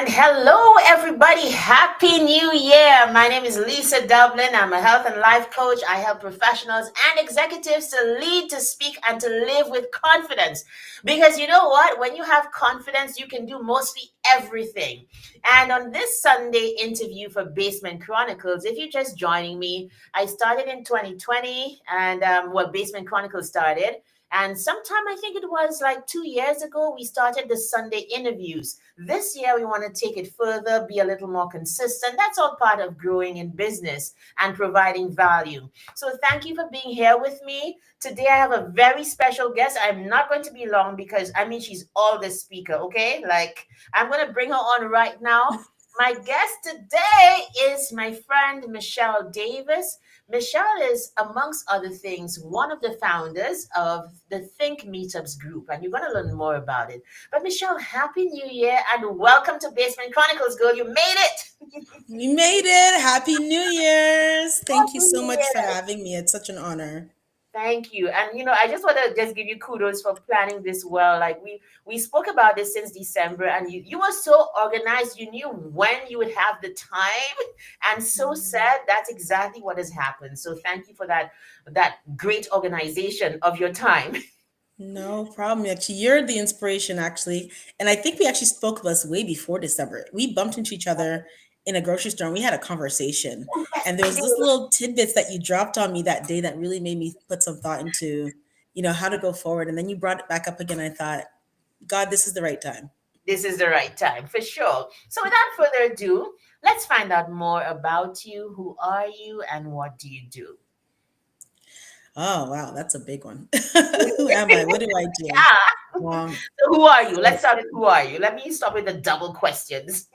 And hello, everybody. Happy New Year. My name is Lisa Dublin. I'm a health and life coach. I help professionals and executives to lead, to speak, and to live with confidence. Because you know what? When you have confidence, you can do mostly everything. And on this Sunday interview for Basement Chronicles, if you're just joining me, I started in 2020 and Basement Chronicles started. And sometime I think it was like 2 years ago, we started the Sunday interviews. This year, we want to take it further, be a little more consistent. That's all part of growing in business and providing value. So, thank you for being here with me. Today, I have a very special guest. I'm not going to be long because she's all the speaker, okay? Like, I'm going to bring her on right now. My guest today is my friend Michelle Davis. Michelle is, amongst other things, one of the founders of the Think Meetups group, and you're going to learn more about it. But Michelle, Happy New Year and welcome to Basement Chronicles, girl. You made it. We made it. Happy New Year's. Thank you Happy so New much for Year. having me. It's such an honor. Thank you. And I just want to just give you kudos for planning this well. Like we spoke about this since December and you were so organized. You knew when you would have the time. And so sad that's exactly what has happened. So thank you for that great organization of your time. No problem. Actually, you're the inspiration, actually. And I think we actually spoke of us way before December. We bumped into each other in a grocery store and we had a conversation. Yes, And there we was did. this little tidbits that you dropped on me that day that really made me put some thought into, how to go forward. And then you brought it back up again. I thought, God, this is the right time. This is the right time for sure. So without further ado, let's find out more about you. Who are you and what do you do? Oh, wow. That's a big one. Who am I? What do I do? Yeah. Um, So who are you? Let's so start with who are you. Let me start with the double questions.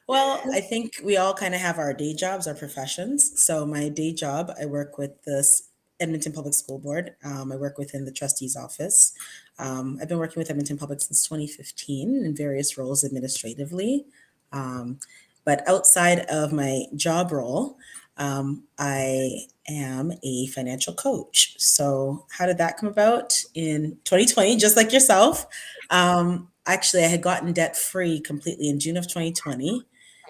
Well, I think we all kind of have our day jobs, our professions. So my day job, I work with this Edmonton Public School Board. I work within the trustee's office. I've been working with Edmonton Public since 2015 in various roles administratively. Um, but outside of my job role, I am a financial coach. So how did that come about in 2020? Just like yourself, actually, I had gotten debt free completely in June of 2020. My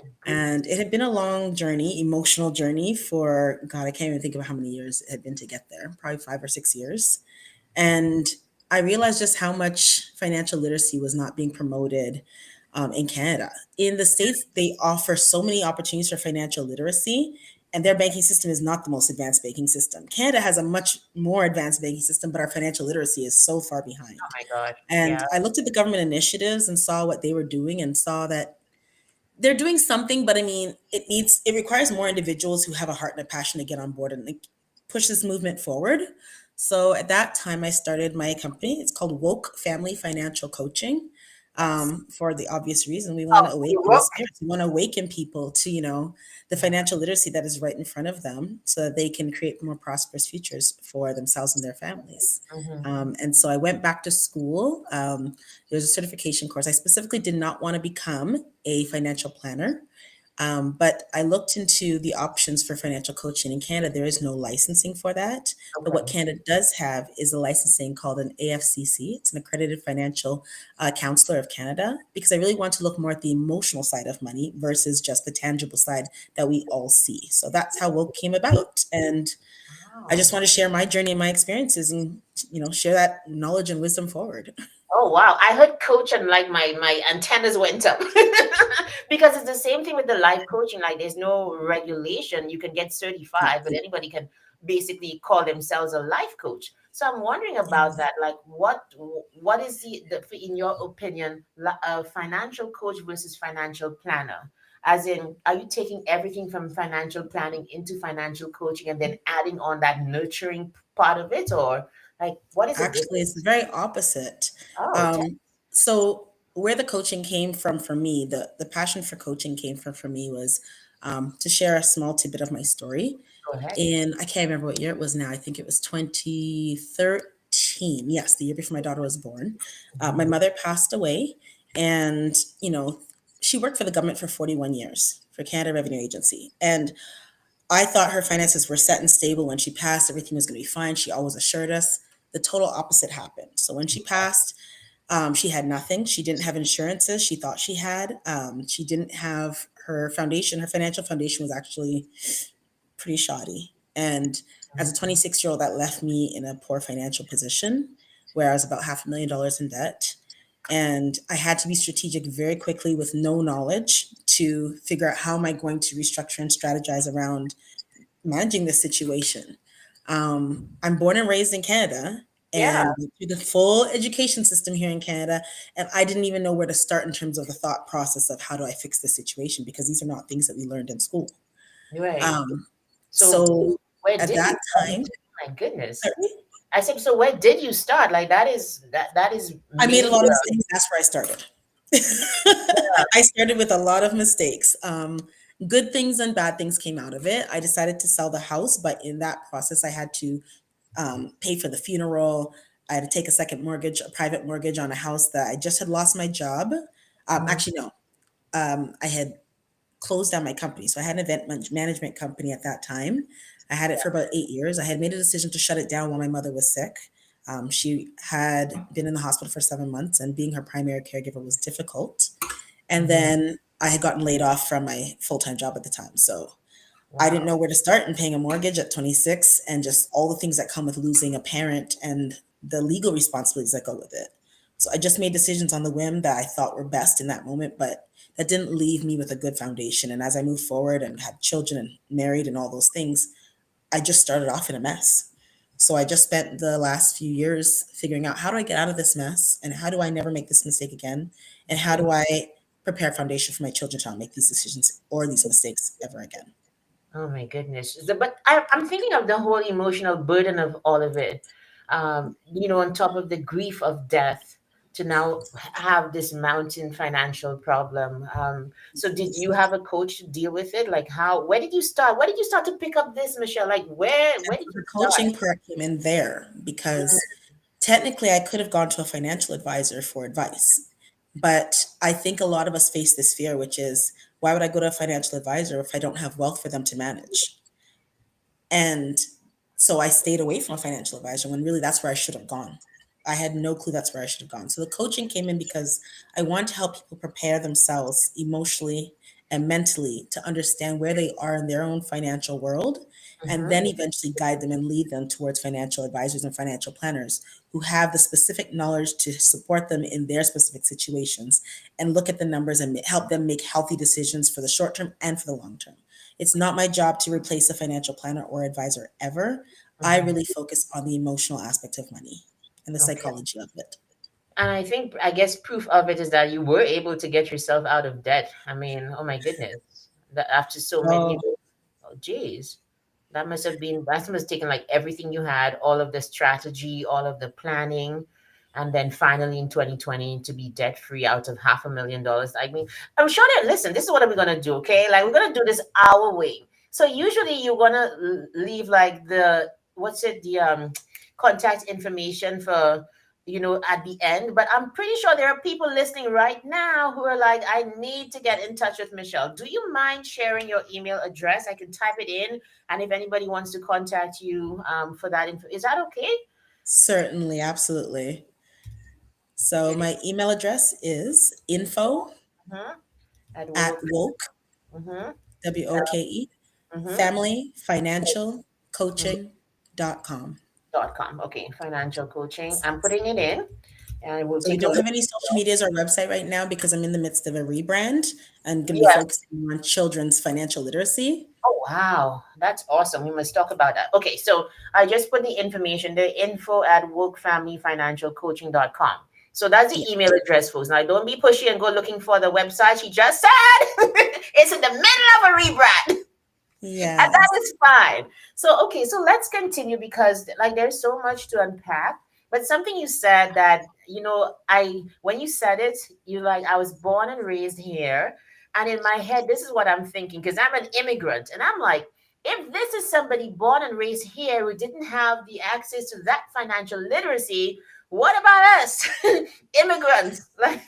goodness. And it had been a long journey, emotional journey for God, I can't even think of how many years it had been to get there, probably 5 or 6 years. And I realized just how much financial literacy was not being promoted in Canada. In the States, they offer so many opportunities for financial literacy, and their banking system is not the most advanced banking system. Canada has a much more advanced banking system, but our financial literacy is so far Oh behind. my God. And Yeah. I looked at the government initiatives and saw what they were doing and saw that they're doing something, but I mean, it requires more individuals who have a heart and a passion to get on board and like, push this movement forward. So at that time, I started my company. It's called Woke Family Financial Coaching. For the obvious reason, we want Oh, to you awaken the work. spirits. We want to awaken people to, the financial literacy that is right in front of them so that they can create more prosperous futures for themselves and their families. Mhm. And so I went back to school. There's a certification course. I specifically did not want to become a financial planner. But I looked into the options for financial coaching. In Canada, there is no licensing for that. But what Okay. Canada does have is a licensing called an AFCC. It's an accredited financial counselor of Canada, because I really want to look more at the emotional side of money versus just the tangible side that we all see. So that's how Woke came about. And I Wow. just want to share my journey and my experiences and, share that knowledge and wisdom forward. Oh wow. I heard coach and like my antennas went up. Because it's the same thing with the life coaching. Like there's no regulation. You can get certified, but anybody can basically call themselves a life coach. So I'm wondering about Yes. that. Like what is in your opinion, a financial coach versus financial planner? As in, are you taking everything from financial planning into financial coaching and then adding on that nurturing part of it, or like what is the Actually, it's difference? the very opposite. Oh, So where the coaching came from for me, the passion for coaching came from for me was to share a small tidbit of my story. go ahead. In I can't remember what year it was now. I think it was 2013. Yes, the year before my daughter was born. My Mhm. mother passed away, and she worked for the government for 41 years for Canada Revenue Agency, and I thought her finances were set and stable when she passed. Everything was going to be fine. She always assured us. The total opposite happened. So when she passed, She had nothing. She didn't have insurances. She thought she had. She didn't have her foundation. Her financial foundation was actually pretty shoddy. And as a 26-year-old, that left me in a poor financial position where I was about $500,000 in debt. And I had to be strategic very quickly with no knowledge to figure out how am I going to restructure and strategize around managing this situation. I'm born and raised in Canada Yeah, and went through the full education system here in Canada. And I didn't even know where to start in terms of the thought process of how do I fix this situation because these are not things that we learned in school. right. Um, So so where at did you that start? time, My goodness. sorry, I said, so where did you start? Like that is I made a major. lot of mistakes. That's where I started. I started with a lot of mistakes. Good things and bad things came out of it. I decided to sell the house, but in that process, I had to pay for the funeral. I had to take a second mortgage, a private mortgage on a house that I just had lost my job. Mhm. Actually, no, I had closed down my company. So I had an management company at that time. I had it for about 8 years. I had made a decision to shut it down while my mother was sick. She had been in the hospital for 7 months, and being her primary caregiver was difficult. And Mhm. then I had gotten laid off from my full time job at the time. So I didn't Wow. know where to start and paying a mortgage at 26 and just all the things that come with losing a parent and the legal responsibilities that go with it. So I just made decisions on the whim that I thought were best in that moment, but that didn't leave me with a good foundation. And as I moved forward and had children and married and all those things, I just started off in a mess. So I just spent the last few years figuring out how do I get out of this mess and how do I never make this mistake again? And how Mhm. do I prepare a foundation for my children to not make these decisions or these mistakes ever again? Oh my goodness. But I'm thinking of the whole emotional burden of all of it. On top of the grief of death, to now have this mountain financial problem. So did you have a coach to deal with it? Like where did you start? Where did you start to pick up this, Michelle? Like where did you The start? coaching part came in there Mm, because technically I could have gone to a financial advisor for advice. But I think a lot of us face this fear, which is why would I go to a financial advisor if I don't have wealth for them to manage? And so I stayed away from a financial advisor when really that's where I should have gone. I had no clue that's where I should have gone. So the coaching came in because I want to help people prepare themselves emotionally and mentally to understand where they are in their own financial world and mhm, then eventually guide them and lead them towards financial advisors and financial planners who have the specific knowledge to support them in their specific situations and look at the numbers and help them make healthy decisions for the short term and for the long term. It's not my job to replace a financial planner or advisor ever. I mhm. really focus on the emotional aspect of money and the Okay. psychology of it. And I guess proof of it is that you were able to get yourself out of debt. I mean, oh my goodness. That after so many, Oh, oh geez. That must have taken like everything you had, all of the strategy, all of the planning, and then finally in 2020 to be debt free out of $500,000. I mean, I'm sure that listen, this is what we're gonna do, okay? Like we're gonna do this our way. So usually you're gonna leave like the what's it, the contact information for at the end. But I'm pretty sure there are people listening right now who are like, I need to get in touch with Michelle. Do you mind sharing your email address? I can type it in, and if anybody wants to contact you for that info, is that okay? certainly, absolutely. So It is my email address is info mhm, at at work. woke, Mm-hmm, WOKE, mm-hmm, familyfinancialcoaching.com. .com. Okay, financial coaching. I'm putting it in, and we'll So we take a don't look. have any social medias or website right now because I'm in the midst of a rebrand and going to be Yes. focusing on children's financial literacy. Oh, wow. That's awesome. We must talk about that. Okay, so I just put the information, the info at workfamilyfinancialcoaching.com. So that's Yeah. the email address, folks. Now, don't be pushy and go looking for the website. She just said it's in the middle of a rebrand. And that Yes. is fine. So, okay, so let's continue because like there's so much to unpack. But something you said that, I when you said it, you like I was born and raised here. And in my head, this is what I'm thinking, because I'm an immigrant. And I'm like, if this is somebody born and raised here who didn't have the access to that financial literacy, what about us? Immigrants. Like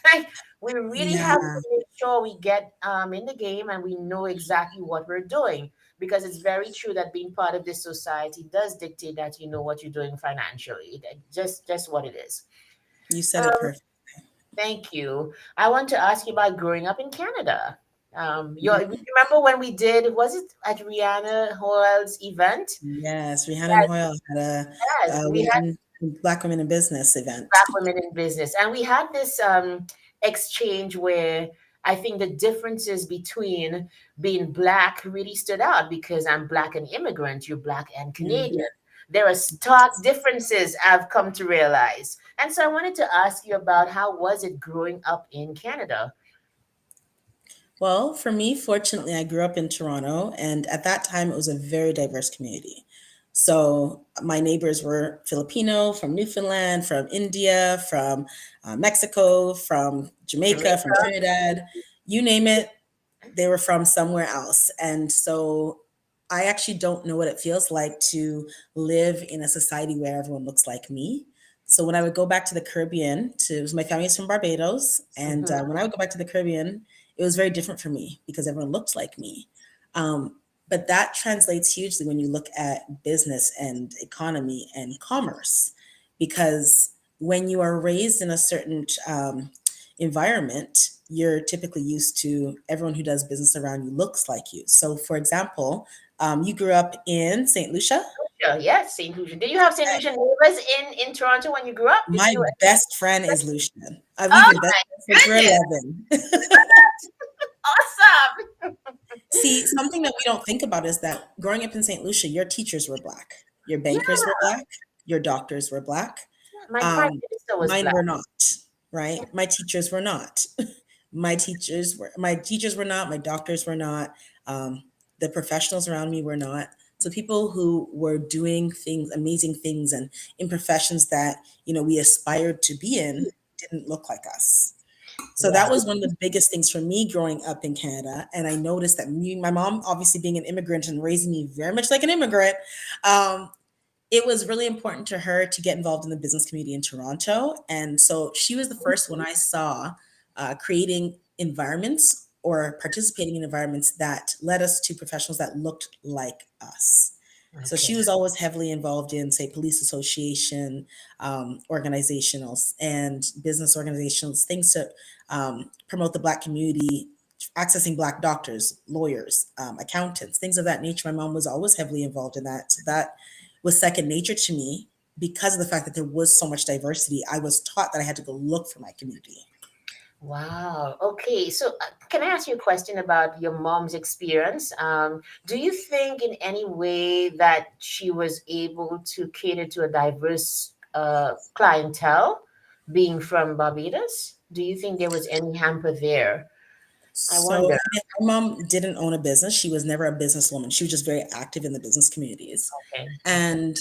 we really have Yeah. to make sure we get in the game and we know exactly what we're doing, because it's very true that being part of this society does dictate that you know what you're doing financially. Just what it is. You said it Um, perfect. Thank you. I want to ask you about growing up in Canada. You remember when we did, was it at Rihanna Hall's event? Yes, Rihanna and Yes, Hoyle had yes. a We had Black Women in Business event. Black women in business, and we had this exchange where I think the differences between being Black really stood out because I'm Black and immigrant, you're Black and Mhm. Canadian. There are stark differences I've come to realize. And so I wanted to ask you about how was it growing up in Canada? Well, for me, fortunately, I grew up in Toronto, and at that time, it was a very diverse community. So my neighbors were Filipino, from Newfoundland, from India, from Mexico, from Jamaica, from Jamaica. Trinidad, you name it, they were from somewhere else. And so I actually don't know what it feels like to live in a society where everyone looks like me. So when I would go back to the Caribbean, my family's from Barbados, and Mhm. when I would go back to the Caribbean, it was very different for me because everyone looked like me. But that translates hugely when you look at business and economy and commerce, because when you are raised in a certain environment, you're typically used to everyone who does business around you looks like you. So, for example, you grew up in St. Lucia. Yeah, yes, St. Lucia. Did you have St. Lucia neighbors in Toronto when you grew up? Did My you? best friend is Lucian. We've Oh been best my friends since we're goodness! 11. Awesome. See, something that we don't think about is that growing up in St. Lucia, your teachers were Black, your Yeah, bankers were Black, your doctors were Black. my prime Um, minister was Mine Black. were not, right? My teachers were not. My teachers were not, my doctors were not, um, the professionals around me were not. So people who were doing things, amazing things, and in professions that we aspired to be in didn't look like us. So Yeah. that was one of the biggest things for me growing up in Canada. And I noticed that my mom, obviously being an immigrant and raising me very much like an immigrant, um, it was really important to her to get involved in the business community in Toronto. And so she was the first one I saw creating environments or participating in environments that led us to professionals that looked like us. So Okay. she was always heavily involved in, say, police association, organizationals, and business organizations, things to promote the Black community, accessing Black doctors, lawyers, accountants, things of that nature. My mom was always heavily involved in that. So that was second nature to me because of the fact that there was so much diversity. I was taught that I had to go look for my community. Wow. Okay. So, can I ask you a question about your mom's experience? Do you think in any way that she was able to cater to a diverse clientele, being from Barbados? Do you think there was any hamper there? I So wonder. again, my mom didn't own a business. She was never a businesswoman. She was just very active in the business communities. Okay. Okay. And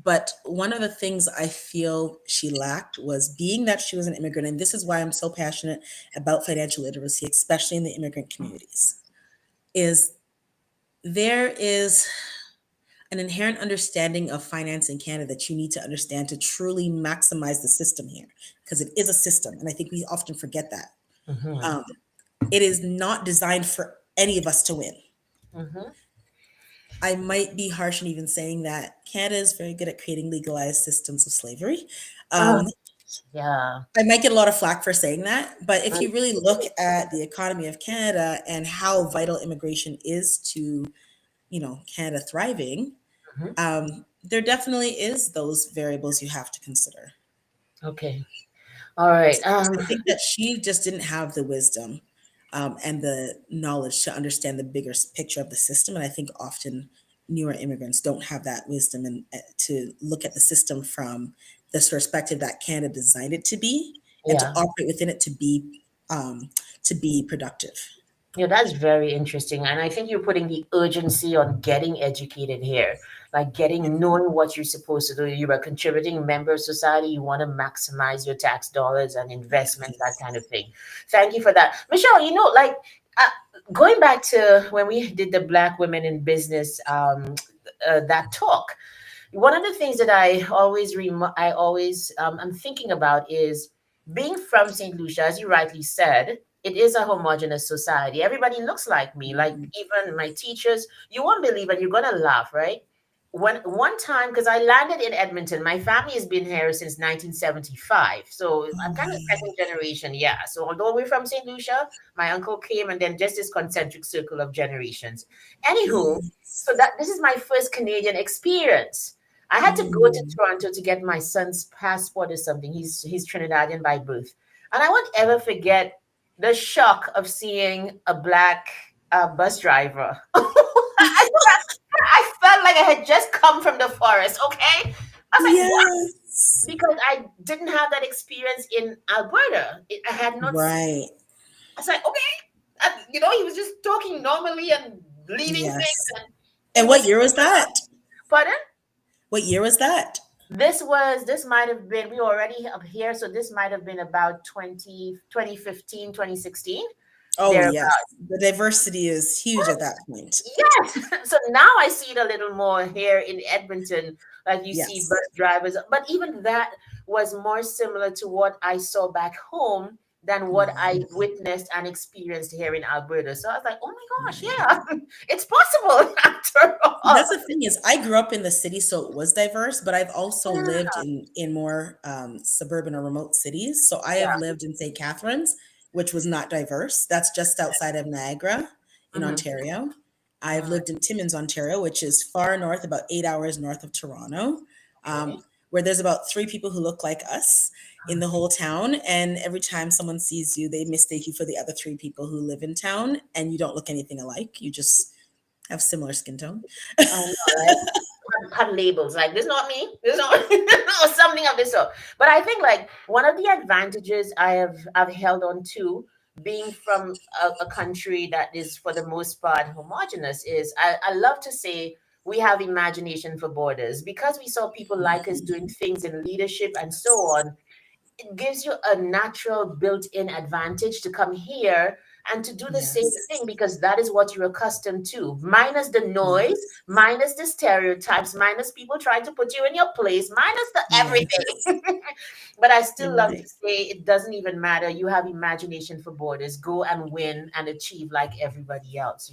but one of the things I feel she lacked was being that she was an immigrant, and this is why I'm so passionate about financial literacy, especially in the immigrant communities, is there is an inherent understanding of finance in Canada that you need to understand to truly maximize the system here, because it is a system, and I think we often forget that. Mm-hmm. Um, it is not designed for any of us to win. Mm-hmm. I might be harsh in even saying that Canada is very good at creating legalized systems of slavery. Oh, Um, yeah. I might get a lot of flack for saying that, but if you really look at the economy of Canada and how vital immigration is to, Canada thriving, Mm-hmm. there definitely is those variables you have to consider. Okay. All right. I think that she just didn't have the wisdom and the knowledge to understand the bigger picture of the system. And I think often newer immigrants don't have that wisdom and to look at the system from this perspective that Canada designed it to be and to Yeah. operate within it to be productive. Yeah, that's very interesting. And I think you're putting the urgency on getting educated here, like getting knowing what you're supposed to do. You're a contributing member of society. You want to maximize your tax dollars and investment, that kind of thing. Thank you for that. Michelle, going back to when we did the Black Women in Business, that talk, one of the things that I'm thinking about is being from St. Lucia, as you rightly said, it is a homogenous society. Everybody looks like me, like even my teachers. You won't believe, and you're gonna laugh, right? one time, because I landed in Edmonton. My family has been here since 1975, so Oh, I'm kind of wow. second generation. Yeah. So although we're from St. Lucia, my uncle came, and then just this concentric circle of generations. Anywho, so Yes. that this is my first Canadian experience. I had to go to Mm. Toronto to get my son's passport or something. He's Trinidadian by birth, and I won't ever forget the shock of seeing a black bus driver. I felt like I had just come from the forest, okay? I was like, what? Yes. Because I didn't have that experience in Alberta. I had not seen. Right. I was like, okay. He was just talking normally and leading things, Yes. and it And was, what year was that? pardon? What year was that? This might have been, we were already up here, so this might have been about 2015, 2016. Oh, There. yes. The diversity is huge at that point. Yes. So now I see it a little more here in Edmonton. Like you see bus Yes. drivers, but even that was more similar to what I saw back home than what I Mhm. witnessed and experienced here in Alberta. So I was like, oh my gosh, Right. yeah, it's possible after all. That's the thing is, I grew up in the city, so it was diverse. But I've also lived Yeah, in more suburban or remote cities. So I have yeah. lived in St. Catharines, which was not diverse. That's just outside of Niagara in Hmm. Ontario. I've lived in Timmins, Ontario, which is far north, about 8 hours north of Toronto, Okay. where there's about three people who look like us in the whole town. And every time someone sees you, they mistake you for the other three people who live in town, and you don't look anything alike. You just have similar skin tone. I know, right? Had labels like this not me, this not or something of this sort. But I think like one of the advantages I've held on to being from a country that is for the most part homogenous is I love to say we have imagination for borders because we saw people like us doing things in leadership and so Yes. on. It gives you a natural built-in advantage to come here and to do the same Yes. thing because that is what you're accustomed to, minus the noise, Yes. minus the stereotypes, minus people trying to put you in your place, minus the Yes. everything. But I still You're love to right. say it doesn't even matter. You have imagination for borders. Go and win and achieve like everybody else.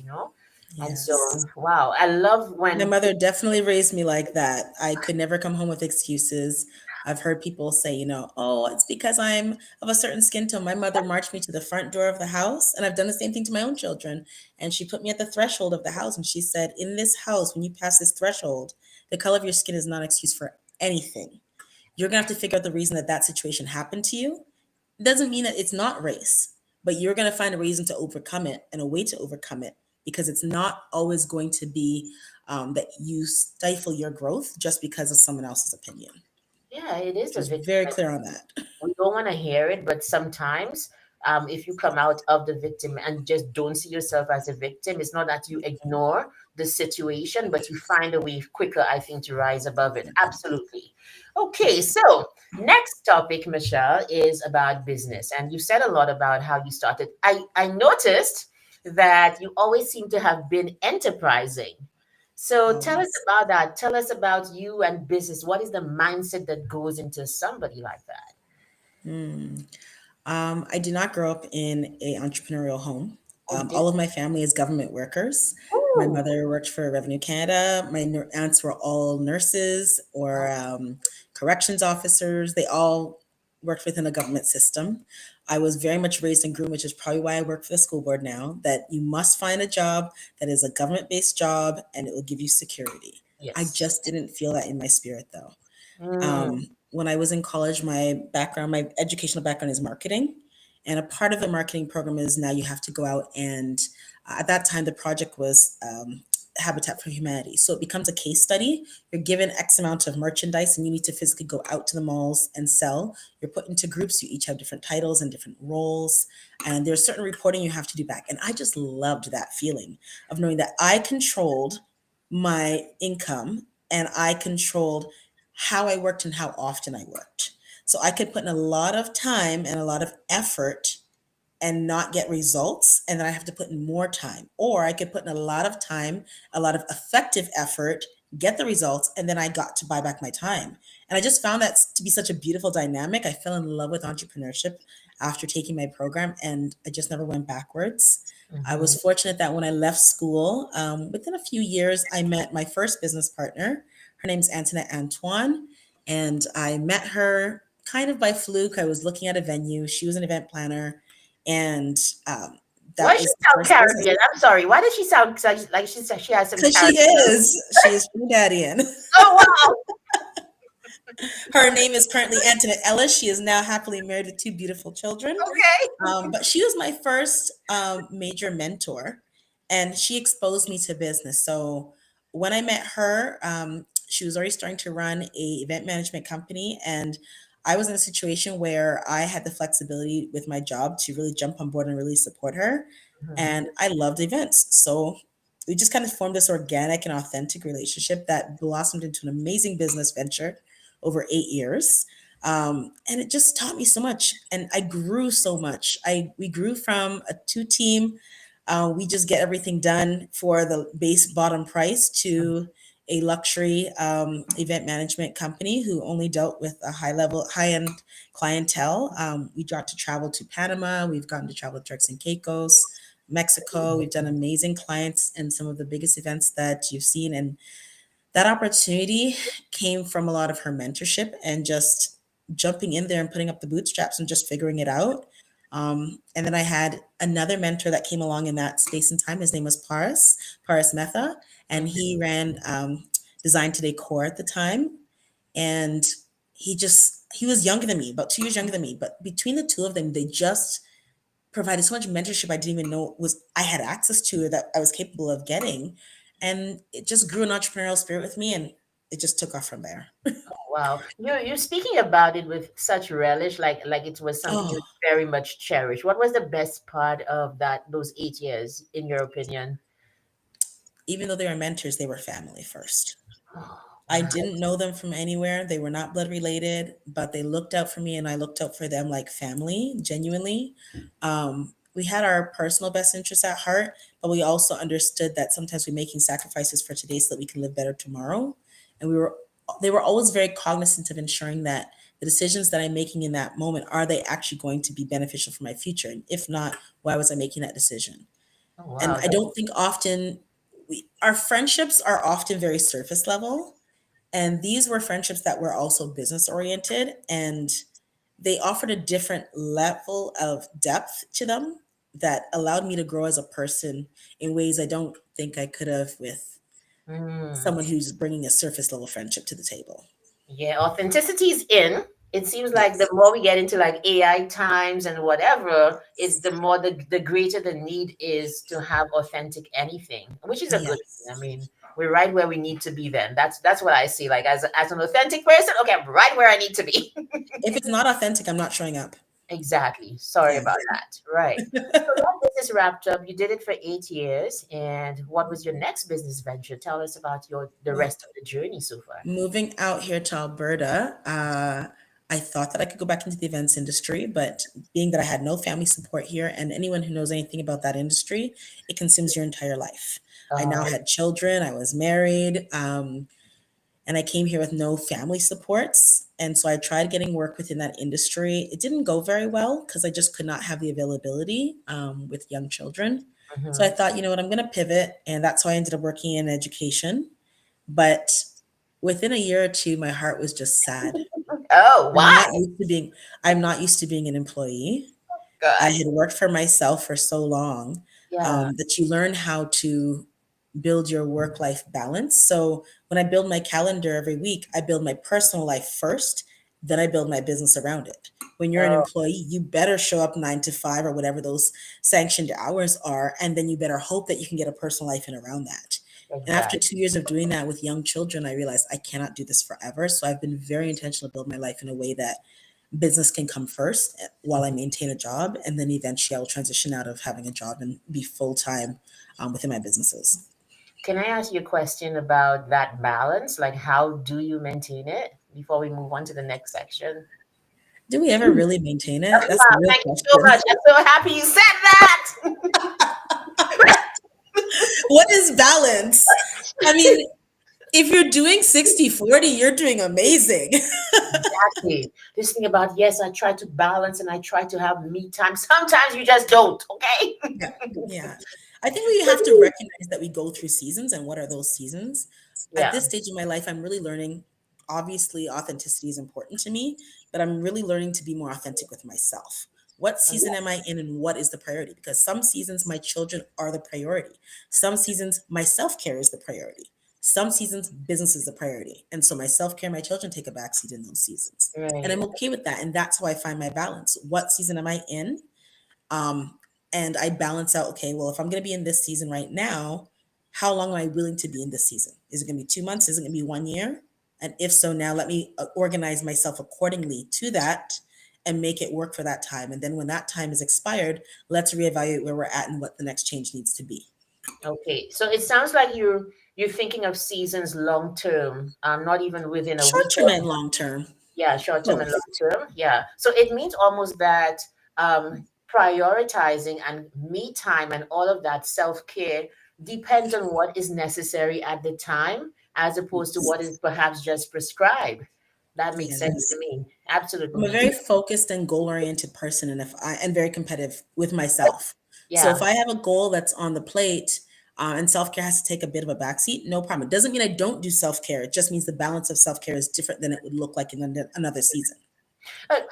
And so, Yes. wow, I love My when mother definitely raised me like that. I could never come home with excuses. I've heard people say, oh, it's because I'm of a certain skin tone. My mother marched me to the front door of the house, and I've done the same thing to my own children. And she put me at the threshold of the house, and she said, in this house, when you pass this threshold, the color of your skin is not an excuse for anything. You're going to have to figure out the reason that that situation happened to you. It doesn't mean that it's not race, but you're going to find a reason to overcome it and a way to overcome it because it's not always going to be that you stifle your growth just because of someone else's opinion. yeah, it is She a was victim. very clear on that. We don't want to hear it, but sometimes if you come out of the victim and just don't see yourself as a victim, it's not that you ignore the situation, but you find a way quicker, I think, to rise above it. Absolutely. Okay, so next topic, Michelle, is about business. And you said a lot about how you started. I noticed that you always seem to have been enterprising. So tell us Always. about that. Tell us about you and business. What is the mindset that goes into somebody like that? Hmm. I did not grow up in a entrepreneurial home. Oh, you did. All of my family is government workers. My Ooh. mother worked for Revenue Canada. My aunts were all nurses or corrections officers. They all worked within the government system. I was very much raised and groomed, which is probably why I work for the school board now, that you must find a job that is a government based job and it will give you security. I Yes. just didn't feel that in my spirit though. Mm, When I was in college, my educational background is marketing. And a part of the marketing program is now you have to go out and, at that time, the project was Habitat for Humanity. So it becomes a case study. You're given X amount of merchandise and you need to physically go out to the malls and sell. You're put into groups. You each have different titles and different roles. And there's certain reporting you have to do back. And I just loved that feeling of knowing that I controlled my income and I controlled how I worked and how often I worked. So I could put in a lot of time and a lot of effort and not get results. And then I have to put in more time. Or I could put in a lot of time, a lot of effective effort, get the results, and then I got to buy back my time. And I just found that to be such a beautiful dynamic. I fell in love with entrepreneurship after taking my program, and I just never went backwards. I Mm-hmm. was fortunate that when I left school, within a few years, I met my first business partner. Her name's Antoinette Antoine, and I met her kind of by fluke. I was looking at a venue. She was an event planner, and Why that does she was the sound first business. Caribbean? I'm sorry. Why does she sound like she has some Because she Caribbean? is. She is Trinidadian. Oh wow. Her name is currently Antoinette Ellis. She is now happily married with two beautiful children. Okay. But she was my first major mentor, and she exposed me to business. So when I met her, she was already starting to run a event management company, and I was in a situation where I had the flexibility with my job to really jump on board and really support her. Mhm. And I loved events, so we just kind of formed this organic and authentic relationship that blossomed into an amazing business venture over 8 years. And it just taught me so much, and I grew so much. I We grew from a two team, we just get everything done for the base bottom price, to a luxury event management company who only dealt with a high end clientele. We got to travel to Panama. We've gotten to travel to Turks and Caicos, Mexico. We've done amazing clients and some of the biggest events that you've seen. And that opportunity came from a lot of her mentorship and just jumping in there and putting up the bootstraps and just figuring it out. And then I had another mentor that came along in that space and time. His name was Paris Metha, and Mhm. he ran Design to Decor at the time. And he was younger than me, about 2 years younger than me. But between the two of them, they just provided so much mentorship I didn't even know was I had access to, or that I was capable of getting. And it just grew an entrepreneurial spirit with me, and it just took off from there. Wow. You're speaking about it with such relish, like it was something you Oh, very much cherished. What was the best part of those 8 years, in your opinion? even though they were mentors, they were family first. Oh, I wow. didn't know them from anywhere. They were not blood related, but they looked out for me and I looked out for them like family, genuinely. We had our personal best interests at heart, but we also understood that sometimes we're making sacrifices for today so that we can live better tomorrow. And they were always very cognizant of ensuring that the decisions that I'm making in that moment, are they actually going to be beneficial for my future? And if not, why was I making that decision? Oh, And wow. I don't think often our friendships are often very surface level, and these were friendships that were also business oriented, and they offered a different level of depth to them that allowed me to grow as a person in ways I don't think I could have with Mm. someone who's bringing a surface level friendship to the table. Yeah, authenticity is in. It seems like the Yes. more we get into like AI times and whatever, it's the more the greater the need is to have authentic anything, which is a good thing. I Yes. mean, we're right where we need to be then. That's what I see. Like as an authentic person, okay, I'm right where I need to be. If it's not authentic, I'm not showing up. Exactly. Sorry Yeah. about that. Right. So that business wrapped up. You did it for 8 years. And what was your next business venture? Tell us about the Well, rest of the journey so far. moving out here to Alberta, I thought that I could go back into the events industry, but being that I had no family support here, and anyone who knows anything about that industry, it consumes your entire life. I now Uh, had children, I was married, and I came here with no family supports. And so I tried getting work within that industry. It didn't go very well because I just could not have the availability with young children. So I mhm. thought, you know what, I'm going to pivot. And that's how I ended up working in education. But within a year or two, my heart was just sad. Oh, I'm why? not used to being I'm not used to being an employee. I God. had worked for myself for so long, Yeah. that you learn how to build your work life balance. So when I build my calendar every week, I build my personal life first, then I build my business around it. When you're an Oh, employee, you better show up 9 to 5 or whatever those sanctioned hours are, and then you better hope that you can get a personal life in around that. And after exactly. 2 years of doing that with young children, I realized I cannot do this forever. So I've been very intentional to build my life in a way that business can come first, while I maintain a job, and then eventually I will transition out of having a job and be full time within my businesses. Can I ask you a question about that balance? Like, how do you maintain it before we move on to the next section? Do we ever really maintain it? That's the Wow, real thank you so question. much. I'm so happy you said that. What is balance? I mean, If you're doing 60/40, you're doing amazing. Exactly. This thing about, yes, I try to balance and I try to have me time. Sometimes you just don't, okay? Yeah, yeah. I think we have to recognize that we go through seasons, and what are those seasons? At Yeah, this stage in my life, I'm really learning. Obviously, authenticity is important to me, but I'm really learning to be more authentic with myself. What season am I in, and what is the priority? Because some seasons, my children are the priority. Some seasons, my self care is the priority. Some seasons, business is the priority. And so my self care, my children take a backseat in those seasons. And right. I'm okay with that. And that's how I find my balance. What season am I in? Um, and I balance out, okay, well, if I'm going to be in this season right now, how long am I willing to be in this season? Is it going to be 2 months? Is it going to be 1 year? And if so, now let me organize myself accordingly to that and make it work for that time. And then when that time is expired, let's reevaluate where we're at and what the next change needs to be. Okay. So it sounds like you're thinking of seasons long term, not even within a Short week term or and long term, yeah, short term and both. long term. Yeah. So it means almost that prioritizing and me time and all of that self care depends on what is necessary at the time, as opposed to what is perhaps just prescribed. That makes sense to Yes. me. I'm a Absolutely. very focused and goal oriented person, and very competitive with myself. So Yeah. if I have a goal that's on the plate, and self care has to take a bit of a backseat, no problem. It doesn't mean I don't do self care. It just means the balance of self care is different than it would look like in another season. And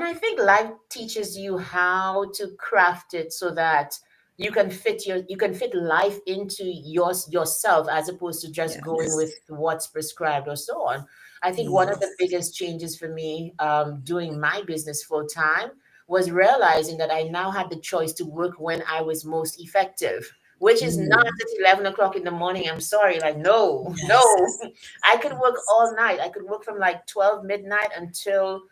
I think life teaches you how to craft it so that you can fit life into yourself as opposed to just going with Yes. what's prescribed or so on. I think one of the Yes. biggest changes for me doing my business full time was realizing that I now had the choice to work when I was most effective. Which is not Mm. at 11 o'clock in the morning. I'm sorry. Like, no, no. Yes. I could work Yes. all night. I could work from like 12 midnight until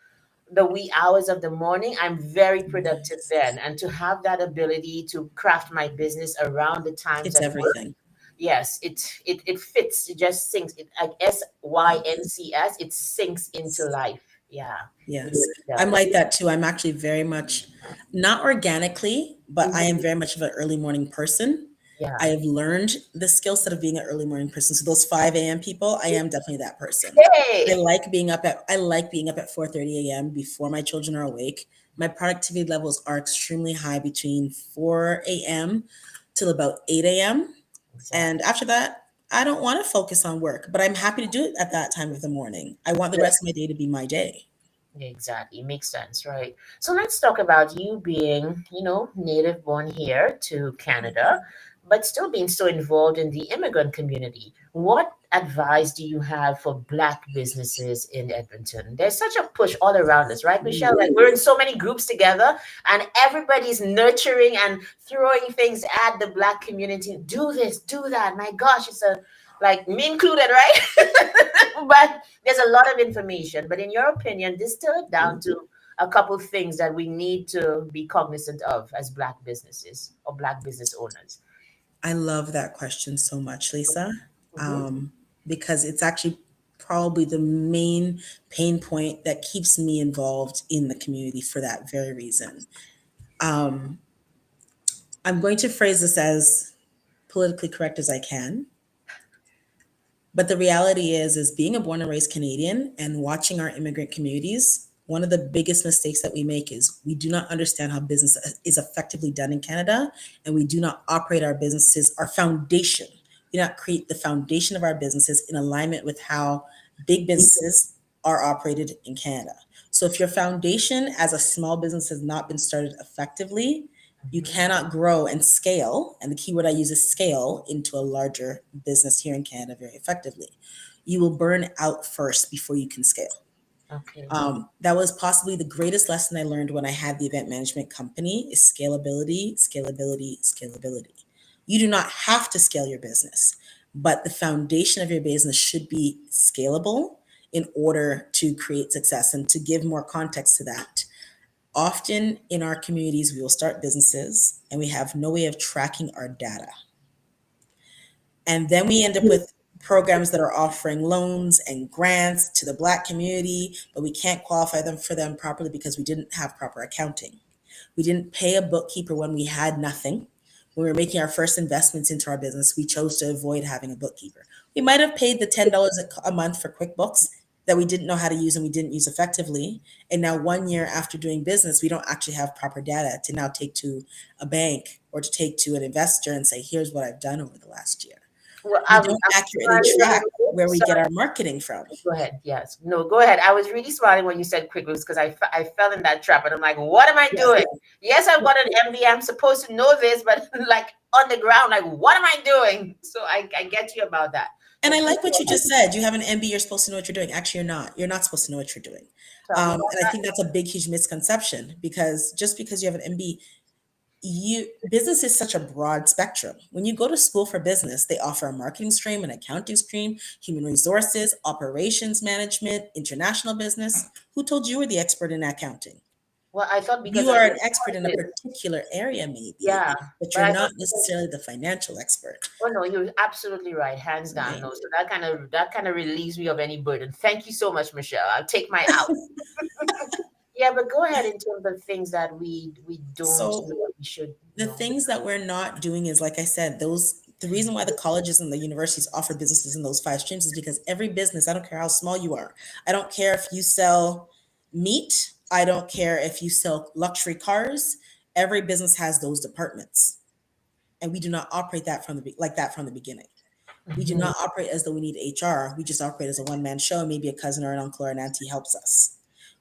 the wee hours of the morning. I'm very productive Yes. then. And to have that ability to craft my business around the times It's at work, everything. yes, it fits. It just sinks. It like SYNCS. It sinks into life. Yeah, it Yes. really I'm does. like that too. I'm actually very much not organically, but I am Mhm. very much of an early morning person. I Yeah. have learned the skill set of being an early morning person. So those 5 a.m. people, I am definitely that person. Hey. I like being up at 4:30 a.m. before my children are awake. My productivity levels are extremely high between 4 a.m. till about 8 a.m. And Exactly. after that, I don't want to focus on work, but I'm happy to do it at that time of the morning. I want the rest of my day to be my day. Exactly. Makes sense, right? So let's talk about you being, native born here to Canada, but still being so involved in the immigrant community. What advice do you have for Black businesses in Edmonton? There's such a push all around us, right, Michelle? Like we're in so many groups together and everybody's nurturing and throwing things at the Black community. Do this, do that. My gosh, it's a like me included, right? But there's a lot of information. But in your opinion, distill it down to a couple things that we need to be cognizant of as Black businesses or Black business owners. I love that question so much, Lisa, Hmm. because it's actually probably the main pain point that keeps me involved in the community for that very reason. Um, I'm going to phrase this as politically correct as I can. But the reality is being a born and raised Canadian and watching our immigrant communities, one of the biggest mistakes that we make is we do not understand how business is effectively done in Canada, and we do not operate our businesses, our foundation. We do not create the foundation of our businesses in alignment with how big businesses are operated in Canada. So if your foundation as a small business has not been started effectively, you Hmm. cannot grow and scale, and the keyword I use is scale, into a larger business here in Canada very effectively. You will burn out first before you can scale. Okay. That was possibly the greatest lesson I learned when I had the event management company is scalability, scalability, scalability. You do not have to scale your business, but the foundation of your business should be scalable in order to create success. And to give more context to that, often in our communities, we will start businesses and we have no way of tracking our data. And then we end up with programs that are offering loans and grants to the Black community, but we can't qualify them for them properly because we didn't have proper accounting. We didn't pay a bookkeeper when we had nothing. when we were making our first investments into our business, we chose to avoid having a bookkeeper. We might have paid the $10 a month for QuickBooks that we didn't know how to use and we didn't use effectively. And now, 1 year after doing business, we don't actually have proper data to now take to a bank or to take to an investor and say, here's what I've done over the last year. Well, We I'm don't accurately smiling a track little bit. where we get Sorry. our marketing from. Go ahead. Yes. No, go ahead. I was really smiling when you said QuickBooks because I fell in that trap and I'm like, what am I Yes. doing? Yes, I've got an MBA. I'm supposed to know this, but like on the ground, like, what am I doing? So I get you about that. And But I please like go what you ahead. just said. You have an MBA, you're supposed to know what you're doing. Actually, you're not. You're not supposed to know what you're doing. Tell me about And I think that's a big, huge misconception because just because you have an MBA, business is such a broad spectrum. When you go to school for business, they offer a marketing stream, an accounting stream, human resources, operations management, international business. Who told you were the expert in accounting? well, I thought because You I are did an expert in a this. particular area, maybe, Yeah. but But you're I not thought because necessarily the financial expert, oh no, you're absolutely right, hands down. right? No, so that kind of relieves me of any burden. Thank you so much, Michelle. I'll take my out. Yeah, but go ahead in terms of things that we don't So know we should the know. things that we're not doing is, like I said, those the reason why the colleges and the universities offer businesses in those five streams is because every business, I don't care how small you are, I don't care if you sell meat, I don't care if you sell luxury cars, every business has those departments, and we do not operate that like that from the beginning. We do Mhm. not operate as though we need HR. We just operate as a one man show. Maybe a cousin or an uncle or an auntie helps us.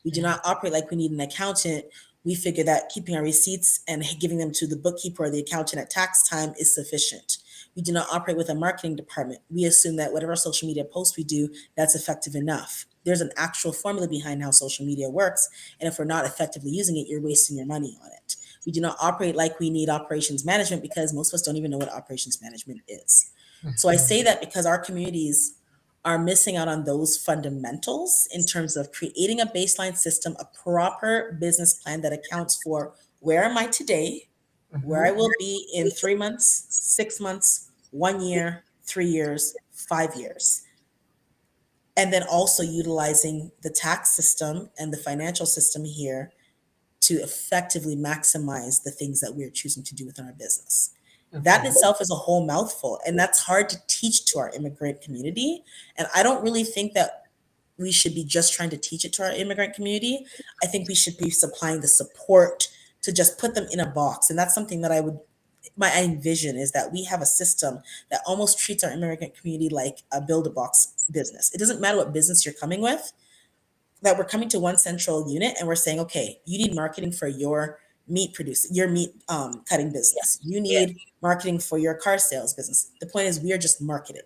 We do not operate like we need an accountant. We figure that keeping our receipts and giving them to the bookkeeper or the accountant at tax time is sufficient. We do not operate with a marketing department. We assume that whatever social media posts we do, that's effective enough. There's an actual formula behind how social media works. And if we're not effectively using it, you're wasting your money on it. We do not operate like we need operations management because most of us don't even know what operations management is. So I say that because our communities are missing out on those fundamentals in terms of creating a baseline system, a proper business plan that accounts for where am I today, where I Mhm. will be in 3 months, 6 months, 1 year, 3 years, 5 years. And then also utilizing the tax system and the financial system here to effectively maximize the things that we're choosing to do within our business. That in Okay. itself is a whole mouthful, and that's hard to teach to our immigrant community. And I don't really think that we should be just trying to teach it to our immigrant community. I think we should be supplying the support to just put them in a box. And that's something that my envision is that we have a system that almost treats our immigrant community like a build a box business. It doesn't matter what business you're coming with, that we're coming to one central unit and we're saying, okay, you need marketing for your meat producing, your meat cutting business. You Yes. need marketing for your car sales business. The point is, we are just marketing.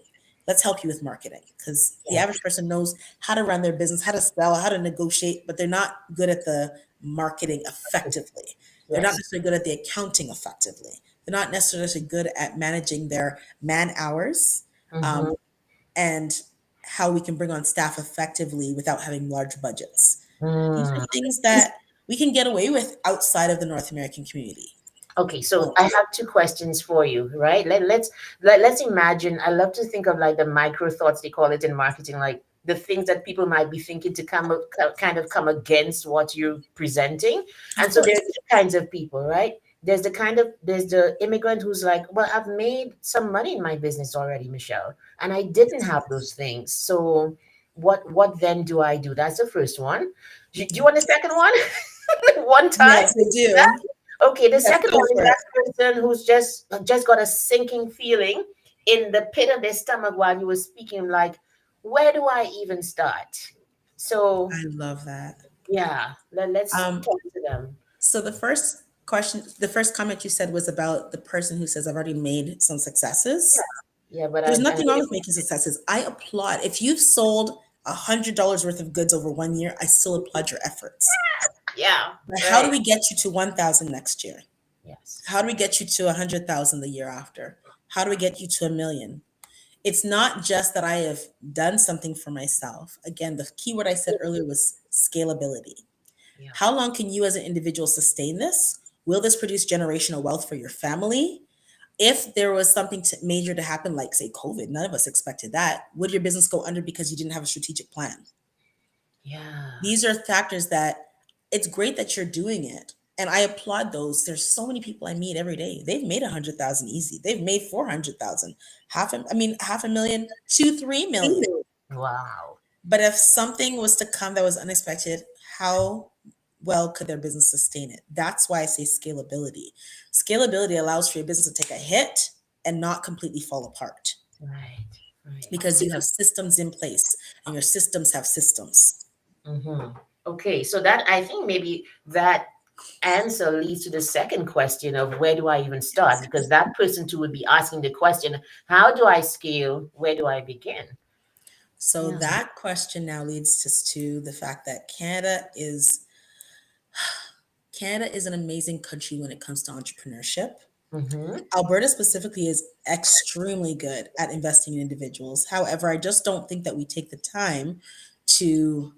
Let's help you with marketing because the Yes. average person knows how to run their business, how to sell, how to negotiate, but they're not good at the marketing effectively. They're not Yes. necessarily good at the accounting effectively. They're not necessarily good at managing their man hours. Um, Mm-hmm. and how we can bring on staff effectively without having large budgets. These are Mm. things that we can get away with outside of the North American community. Okay, so So, I have two questions for you, right? Let's imagine. I love to think of like the micro thoughts they call it in marketing, like the things that people might be thinking to kind of come against what you're presenting. of And so course, there's two kinds of people, right? There's the immigrant who's like, well, I've made some money in my business already, Michelle, and I didn't have those things. So what then do I do? That's the first one. Do you want the second one? One time? yes, I do. Okay, the Yes, second go one is for it. that person who's just got a sinking feeling in the pit of their stomach while you were speaking, like, where do I even start? So I love that. yeah, let's Um, talk to them. so the first comment you said was about the person who says, I've already made some successes. Yeah, but There's and nothing wrong with making successes. I applaud. If you've sold $100 worth of goods over 1 year, I still applaud your efforts. yeah, But how do right. we get you to 1,000 next year? Yes. How do we get you to 100,000 the year after? How do we get you to 1 million? It's not just that I have done something for myself. Again, the key word I said earlier was scalability. Yeah. How long can you as an individual sustain this? Will this produce generational wealth for your family? If there was something major to happen, like say COVID, none of us expected that. Would your business go under because you didn't have a strategic plan? Yeah. These are factors that it's great that you're doing it. And I applaud those. There's so many people I meet every day. They've made 100,000 easy. They've made 400,000, half a million, 2, 3 million. Wow. But if something was to come that was unexpected, how well could their business sustain it? That's why I say scalability. Scalability allows for your business to take a hit and not completely fall apart Right. Right. because you have systems in place and your systems have systems. Mm-hmm. Okay, so that I think maybe that answer leads to the second question of where do I even start? Because that person too would be asking the question, how do I scale? Where do I begin? So Yeah. that question now leads us to the fact that Canada is an amazing country when it comes to entrepreneurship. Mm-hmm. Alberta specifically is extremely good at investing in individuals. However, I just don't think that we take the time to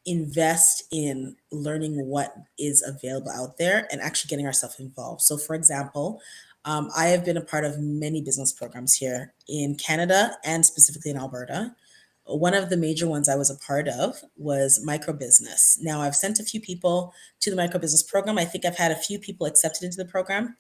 invest in learning what is available out there and actually getting ourselves involved. So, for example, I have been a part of many business programs here in Canada and specifically in Alberta. One of the major ones I was a part of was micro business. Now, I've sent a few people to the micro business program. I think I've had a few people accepted into the program.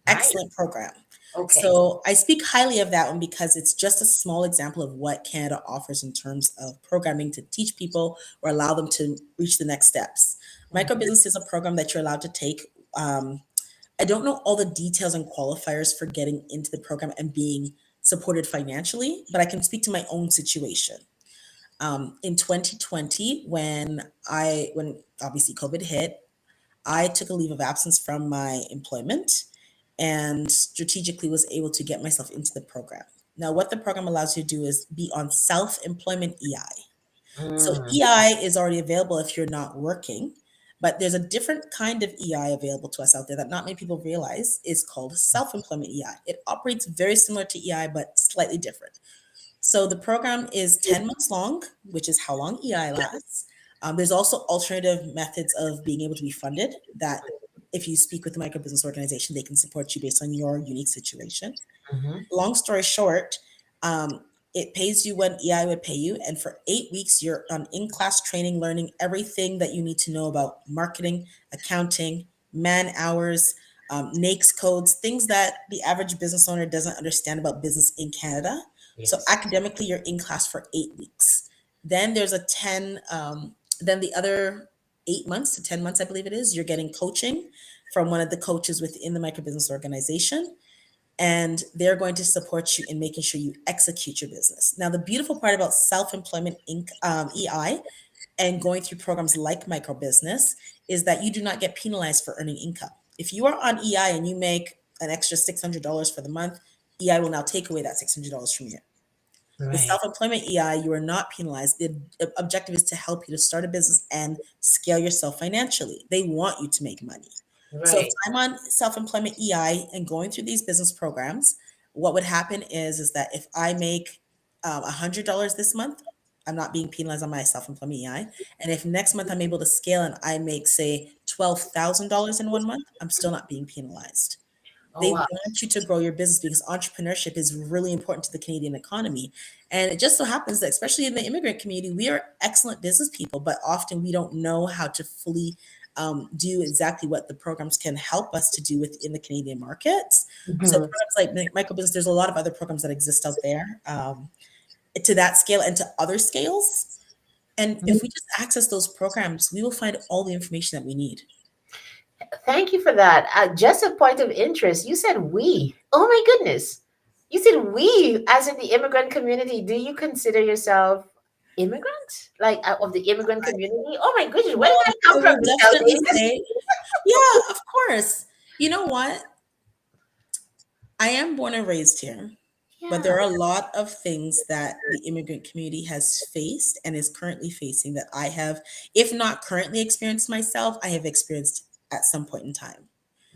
Nice. Excellent program. Okay. So I speak highly of that one because it's just a small example of what Canada offers in terms of programming to teach people or allow them to reach the next steps. Micro Mhm. business is a program that you're allowed to take. I don't know all the details and qualifiers for getting into the program and being supported financially, but I can speak to my own situation. In 2020, when obviously COVID hit, I took a leave of absence from my employment and strategically was able to get myself into the program. Now, what the program allows you to do is be on self employment EI. So, Mm, EI is already available if you're not working, but there's a different kind of EI available to us out there that not many people realize is called self employment EI. It operates very similar to EI, but slightly different. So the program is 10 months long, which is how long EI lasts. There's also alternative methods of being able to be funded that if you speak with a micro business organization, they can support you based on your unique situation. mhm. Long story short, it pays you when EI would pay you. And for 8 weeks, you're on in class training, learning everything that you need to know about marketing, accounting, man hours, NAICS codes, things that the average business owner doesn't understand about business in Canada. So Yes. academically, you're in class for 8 weeks. Then there's then the other 8 months to 10 months, I believe it is, you're getting coaching from one of the coaches within the micro business organization and they're going to support you in making sure you execute your business. Now, the beautiful part about self-employment EI and going through programs like micro business is that you do not get penalized for earning income. If you are on EI and you make an extra $600 for the month, EI will now take away that $600 from you. With Right. self-employment EI, you are not penalized. The objective is to help you to start a business and scale yourself financially. They want you to make money. So if Right. I'm on self-employment EI and going through these business programs, what would happen is that if I make $100 this month, I'm not being penalized on my self-employment EI. And if next month I'm able to scale and I make say $12,000 in 1 month, I'm still not being penalized. Oh They wow. want you to grow your business because entrepreneurship is really important to the Canadian economy. And it just so happens that, especially in the immigrant community, we are excellent business people, but often we don't know how to fully do exactly what the programs can help us to do within the Canadian markets. So, Mhm. programs like micro business, there's a lot of other programs that exist out there to that scale and to other scales. And if we just access those programs, we will find all the information that we need. Thank you for that. Just a point of interest. You said we. Oh my goodness. You said we, as in the immigrant community. Do you consider yourself immigrant? Like of the immigrant community? Oh my goodness. Where did Well, that come I from, will Michelle definitely Davis? say, yeah, of course. You know what? I am born and raised here, but Yeah. there are a lot of things that the immigrant community has faced and is currently facing that I have, if not currently experienced myself, I have experienced at some point in time.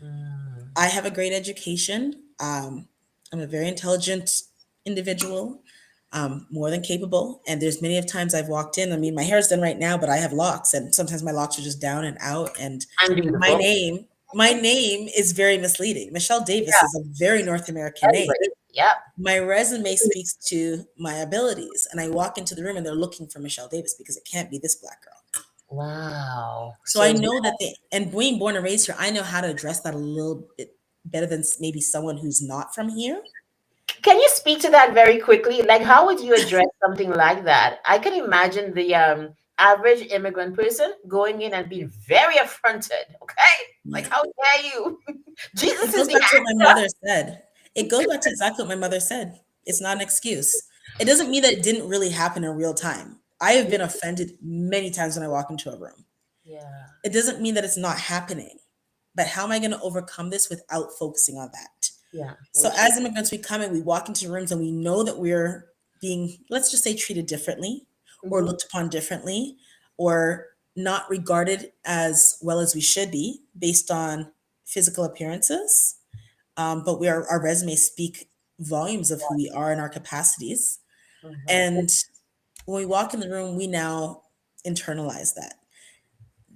Mm. I have a great education. I'm a very intelligent individual, more than capable. And there's many of times I've walked in. I mean, my hair is done right now, but I have locks, and sometimes my locks are just down and out. And I'm my beautiful. name, my name is very misleading. Michelle Davis Yeah. is a very North American name. Everybody. Yep. My resume speaks to my abilities, and I walk into the room and they're looking for Michelle Davis because it can't be this black girl. Wow. So So I know that and being born and raised here, I know how to address that a little bit better than maybe someone who's not from here. can you speak to that very quickly? Like, how would you address something like that? I can imagine the average immigrant person going in and being very affronted. Okay, like, Yeah. how dare you? Jesus It is goes the back to what my answer. mother said. It goes back to exactly what my mother said. It's not an excuse. It doesn't mean that it didn't really happen in real time. I have been offended many times when I walk into a room. Yeah, It doesn't mean that it's not happening. But how am I going to overcome this without focusing on that? yeah, So which is as immigrants, we come and we walk into rooms and we know that we're being, let's just say, treated differently or mhm, looked upon differently or not regarded as well as we should be based on physical appearances. But our resumes speak volumes of who we are and our capacities. mhm. And when we walk in the room, we now internalize that.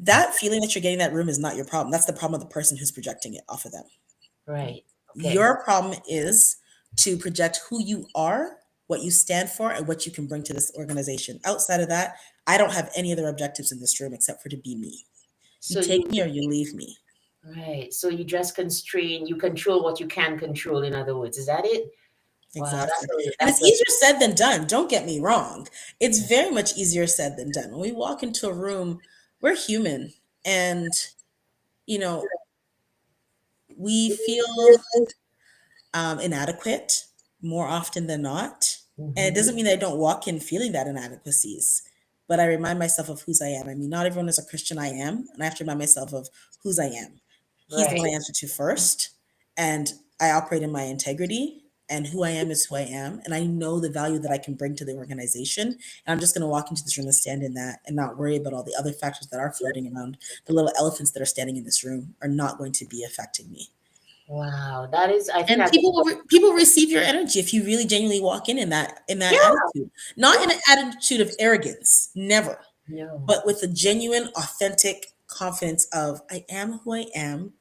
That feeling that you're getting in that room is not your problem. That's the problem of the person who's projecting it off of them. Right. Okay. Your problem is to project who you are, what you stand for, and what you can bring to this organization. Outside of that, I don't have any other objectives in this room except for to be me. You So take you me or you leave me. right. So you just constrain. You control what you can control. In other words, is that it? Wow. Exactly. And That's it's a easier said than done. Don't get me wrong. It's very much easier said than done. When we walk into a room, we're human and, you know, we feel inadequate more often than not. And it mhm, doesn't mean that I don't walk in feeling that inadequacies, but I remind myself of whose I am. I mean, not everyone is a Christian I am, and I have to remind myself of whose I am. He's the right. one I answer to first, and I operate in my integrity, and who I am is who I am, and I know the value that I can bring to the organization. And I'm just going to walk into this room and stand in that and not worry about all the other factors that are floating around. The little elephants that are standing in this room are not going to be affecting me. Wow. That is. I think And that's. people receive your energy if you really genuinely walk in that Yeah. attitude, not Yeah. in an attitude of arrogance, never, No. but with a genuine authentic confidence of I am who I am,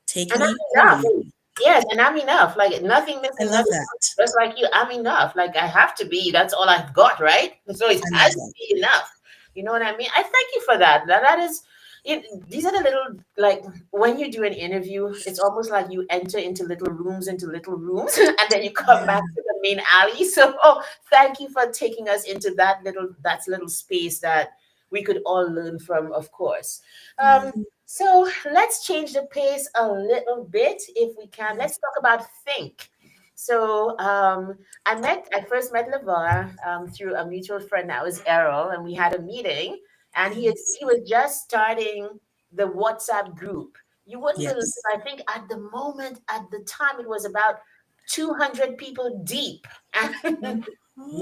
take And I'm me or enough. leave me. Yes, and I'm enough. Like nothing I missing, love nothing. that. Just like you, I'm enough. Like I have to be. That's all I've got, right? So it I has love to that. be enough. You know what I mean? I thank you for that. That is it. These are the little like when you do an interview, it's almost like you enter into little rooms, and then you come Yeah. back to the main alley. So, oh, thank you for taking us into that little space that we could all learn from, of course. Yeah. So let's change the pace a little bit if we can. Yeah. Let's talk about think. So I first met LeVar through a mutual friend that was Errol, and we had a meeting, and Yes. he was just starting the WhatsApp group. You wouldn't believe, Yes. I think at the moment, at the time, it was about 200 people deep. And Mhm.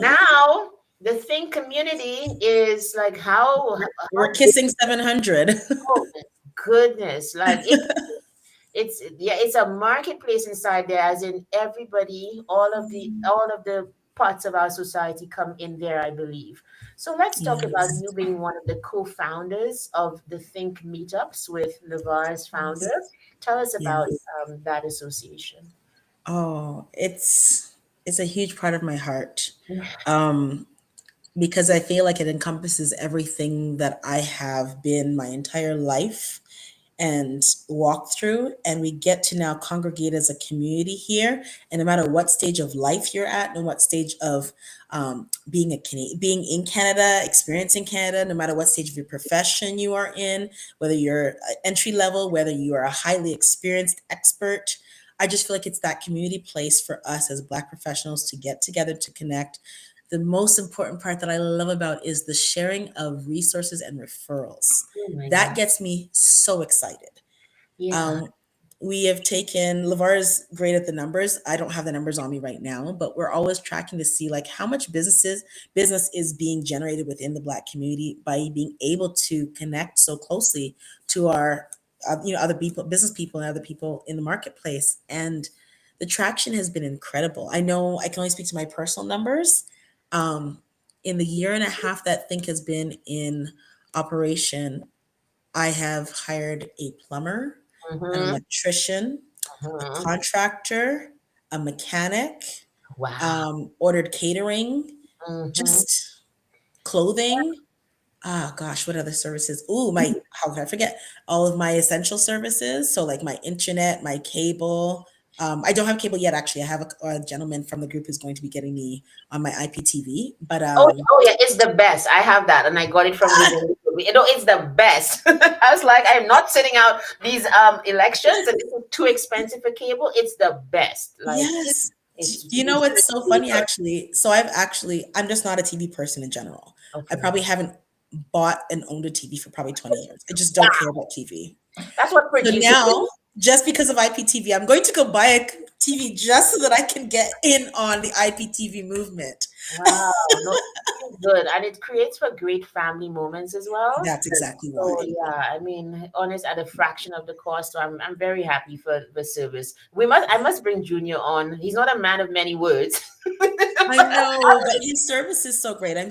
now the think community is like We're how big? kissing 700. Oh my goodness. Like it's yeah, it's a marketplace inside there, as in everybody, all of the parts of our society come in there, I believe. So let's talk about Yes. you being one of the co-founders of the Think Meetups with Levar's founder. Yes. Tell us about Yes. that association. Oh, it's a huge part of my heart. Um, because I feel like it encompasses everything that I have been my entire life and walk through. And we get to now congregate as a community here. And no matter what stage of life you're at, and what stage of being in Canada, experiencing Canada, no matter what stage of your profession you are in, whether you're entry level, whether you are a highly experienced expert. I just feel like it's that community place for us as Black professionals to get together to connect. The most important part that I love about is the sharing of resources and referrals. Oh my That God. gets me so excited. Yeah. Um, we have taken Lavar is great at the numbers. I don't have the numbers on me right now, but we're always tracking to see like how much business is being generated within the Black community by being able to connect so closely to our other people, business people, and other people in the marketplace. And the traction has been incredible. I know I can only speak to my personal numbers. Um, in the year and a half that Think has been in operation, I have hired a plumber, an Mm-hmm. electrician, a Mm-hmm. contractor, a mechanic, Wow. ordered catering, Mm-hmm. just clothing. Ah, gosh, what other services? Ooh, my how could I forget all of my essential services? So like my internet, my cable. I don't have cable yet. Actually, I have a gentleman from the group who's going to be getting me on my IPTV. But Oh, oh yeah, it's the best. I have that, and I got it from within. You know, it's the best. I was like, I'm not sitting out these elections, and it's too expensive for cable. It's the best. Like yes. it's You know, really, it's so really funny good. actually. I'm just not a TV person in general. I Okay, probably haven't bought and owned a TV for probably 20 years. I just don't care about TV. that's what So producers. now, just because of IPTV, I'm going to go buy a TV just so that I can get in on the IPTV movement. Wow, no, it's good, and it creates for great family moments as well. That's exactly So why. yeah, I mean, honest at a fraction of the cost. So I'm very happy for the service. I must bring Junior on. He's not a man of many words. I know, but his service is so great. I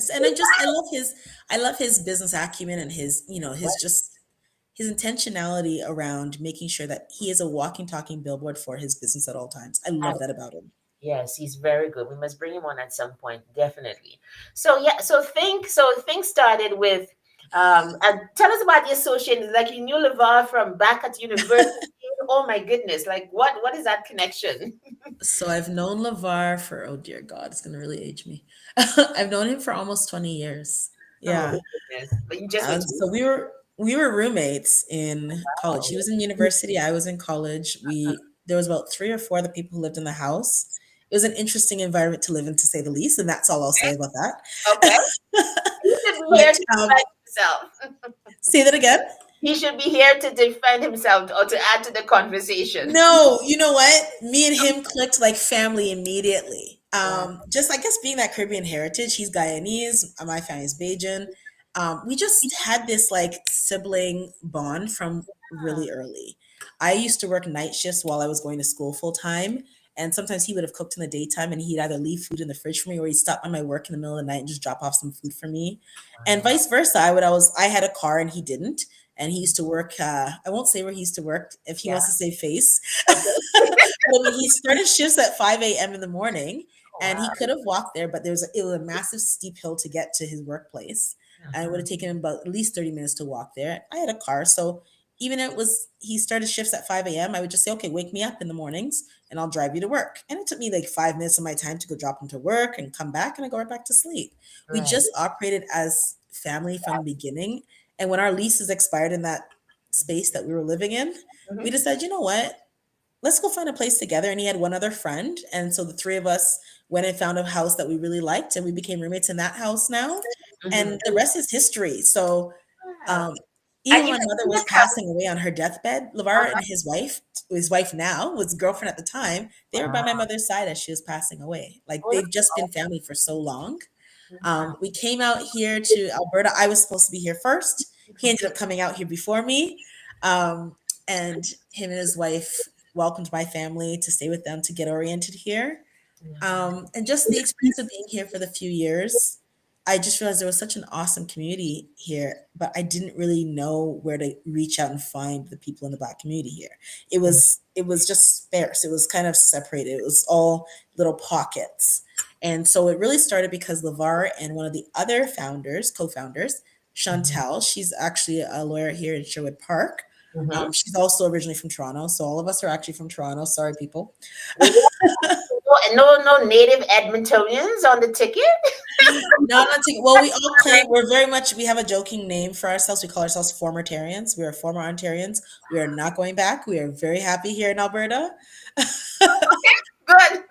love his business acumen and his, his intentionality around making sure that he is a walking, talking billboard for his business at all times. I love that about him. Yes, he's very good. We must bring him on at some point, definitely. So yeah, so things started with and tell us about the association. Like you knew Levar from back at university. Oh my goodness, like what is that connection? So I've known LeVar for, oh dear God, it's gonna really age me. I've known him for almost 20 years. Oh Yeah. goodness. But you just went And to so we were roommates in college. He was in university, I was in college. There was about three or four other people who lived in the house. It was an interesting environment to live in, to say the least, and that's all I'll say about that. okay. He should be here But to defend himself. say that again. He should be here to defend himself or to add to the conversation. No, you know what? Me and him clicked like family immediately. Wow. Just I guess being that Caribbean heritage, he's Guyanese, my family's Bajan. We just had this like sibling bond from really early. I used to work night shifts while I was going to school full time, and sometimes he would have cooked in the daytime, and he'd either leave food in the fridge for me, or he'd stop by my work in the middle of the night and just drop off some food for me, and Wow. vice versa. I had a car and he didn't, and he used to work. I won't say where he used to work if he Yeah. wants to save face. Okay. But I mean, he started shifts at 5 a.m. in the morning, and he Wow. could have walked there, but it was a massive steep hill to get to his workplace, and it would Uh-huh. have taken him about at least 30 minutes to walk there. I had a car, so even if it was he started shifts at 5 a.m., I would just say, okay, wake me up in the mornings and I'll drive you to work. And it took me like 5 minutes of my time to go drop him to work and come back, and I go right back to sleep. We Right. just operated as family from the beginning. And when our leases expired in that space that we were living in, we Mhm. decided, you know what? Let's go find a place together. And he had one other friend. And so the three of us went and found a house that we really liked, and we became roommates in that house now. Mhm. And the rest is history. So Yeah. um, even And when you my know, mother you was just have passing away on her deathbed, LeVar and his wife now, was girlfriend at the time, they were by my wow. mother's side as she was passing away. Like Oh, they've that's just been family for so long. wow. We came out here to Alberta. I was supposed to be here first. He ended up coming out here before me. Um, and him and his wife welcomed my family to stay with them to get oriented here. And just the experience of being here for the few years, I just realized there was such an awesome community here, but I didn't really know where to reach out and find the people in the Black community here. It was just sparse. It was kind of separated. It was all little pockets. And so it really started because LeVar and one of the other co-founders, Mhm. Chantel, she's actually a lawyer here in Sherwood Park. Mhm. She's also originally from Toronto. So all of us are actually from Toronto. Sorry, people. Yeah. No native Edmontonians on the ticket. Not until, well, we all claim we have a joking name for ourselves. We call ourselves former Tarians. We are former Ontarians. We are not going back. We are very happy here in Alberta. Good.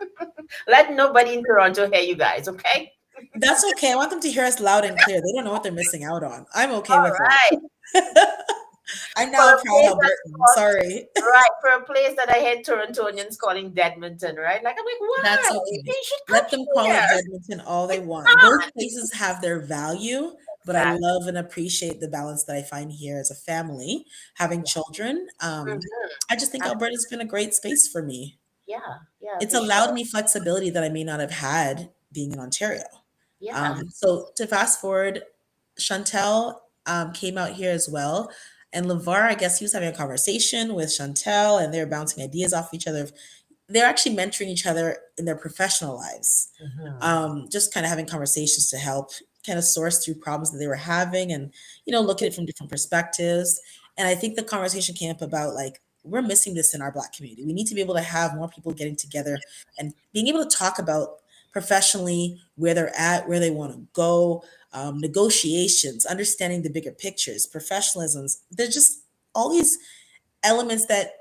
Let nobody in Toronto hear you guys. Okay. That's okay. I want them to hear us loud and clear. They don't know what they're missing out on. I'm okay All with right. it. I'm For now a a proud place that's Albertan. called Sorry. right for a place that I heard Torontonians calling Dedmonton. Right. Like I'm like, That's why? okay. You should come Let them call it here. Edmonton all they It's want. Both not. places have their value, but I Exactly. love and appreciate the balance that I find here as a family, having children. I just think Mhm. Alberta's been a great space for me. Yeah. Yeah. It's For allowed sure. me flexibility that I may not have had being in Ontario. Yeah. So to fast forward, Chantel came out here as well. And LeVar, I guess he was having a conversation with Chantel, and they were bouncing ideas off each other. They're actually mentoring each other in their professional lives, Mhm. just kind of having conversations to help kind of source through problems that they were having and, look at it from different perspectives. And I think the conversation came up about like, we're missing this in our Black community. We need to be able to have more people getting together and being able to talk about professionally where they're at, where they want to go, negotiations, understanding the bigger pictures, professionalisms. There's just all these elements that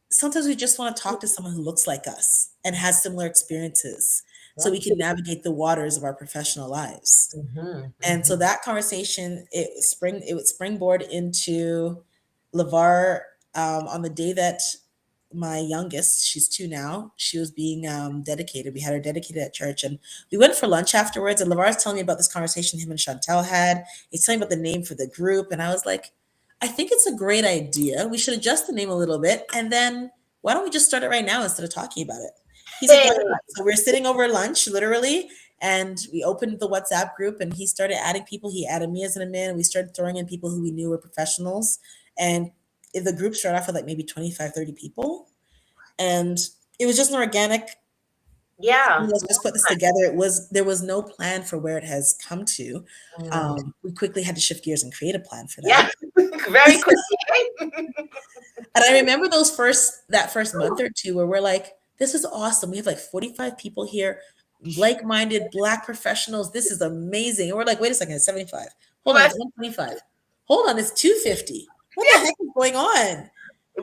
sometimes we just want to talk to someone who looks like us and has similar experiences so we Yep. can navigate the waters of our professional lives. Mm-hmm. And so Mm-hmm. that conversation, it would springboard into Lavar, on the day that my youngest, she's 2 now, she was being dedicated. We had her dedicated at church, and we went for lunch afterwards. And Lavar's telling me about this conversation him and Chantel had. He's telling me about the name for the group, and I was like, I think it's a great idea. We should adjust the name a little bit, and then why don't we just start it right now instead of talking about it? He's like, Hey, why not? So we're sitting over lunch, literally, and we opened the WhatsApp group, and he started adding people. He added me as an admin, and we started throwing in people who we knew were professionals. And the group started off with like maybe 25, 30 people. And it was just an organic, yeah. let's just put this together. There was no plan for where it has come to. Mm. We quickly had to shift gears and create a plan for Yeah. that. Very quickly. Right? And I remember that first month or two where we're like, this is awesome. We have like 45 people here, like-minded Black professionals. This is amazing. And we're like, wait a second, it's 75. Hold on, But it's 125. Hold on, it's 250. What the heck is going on?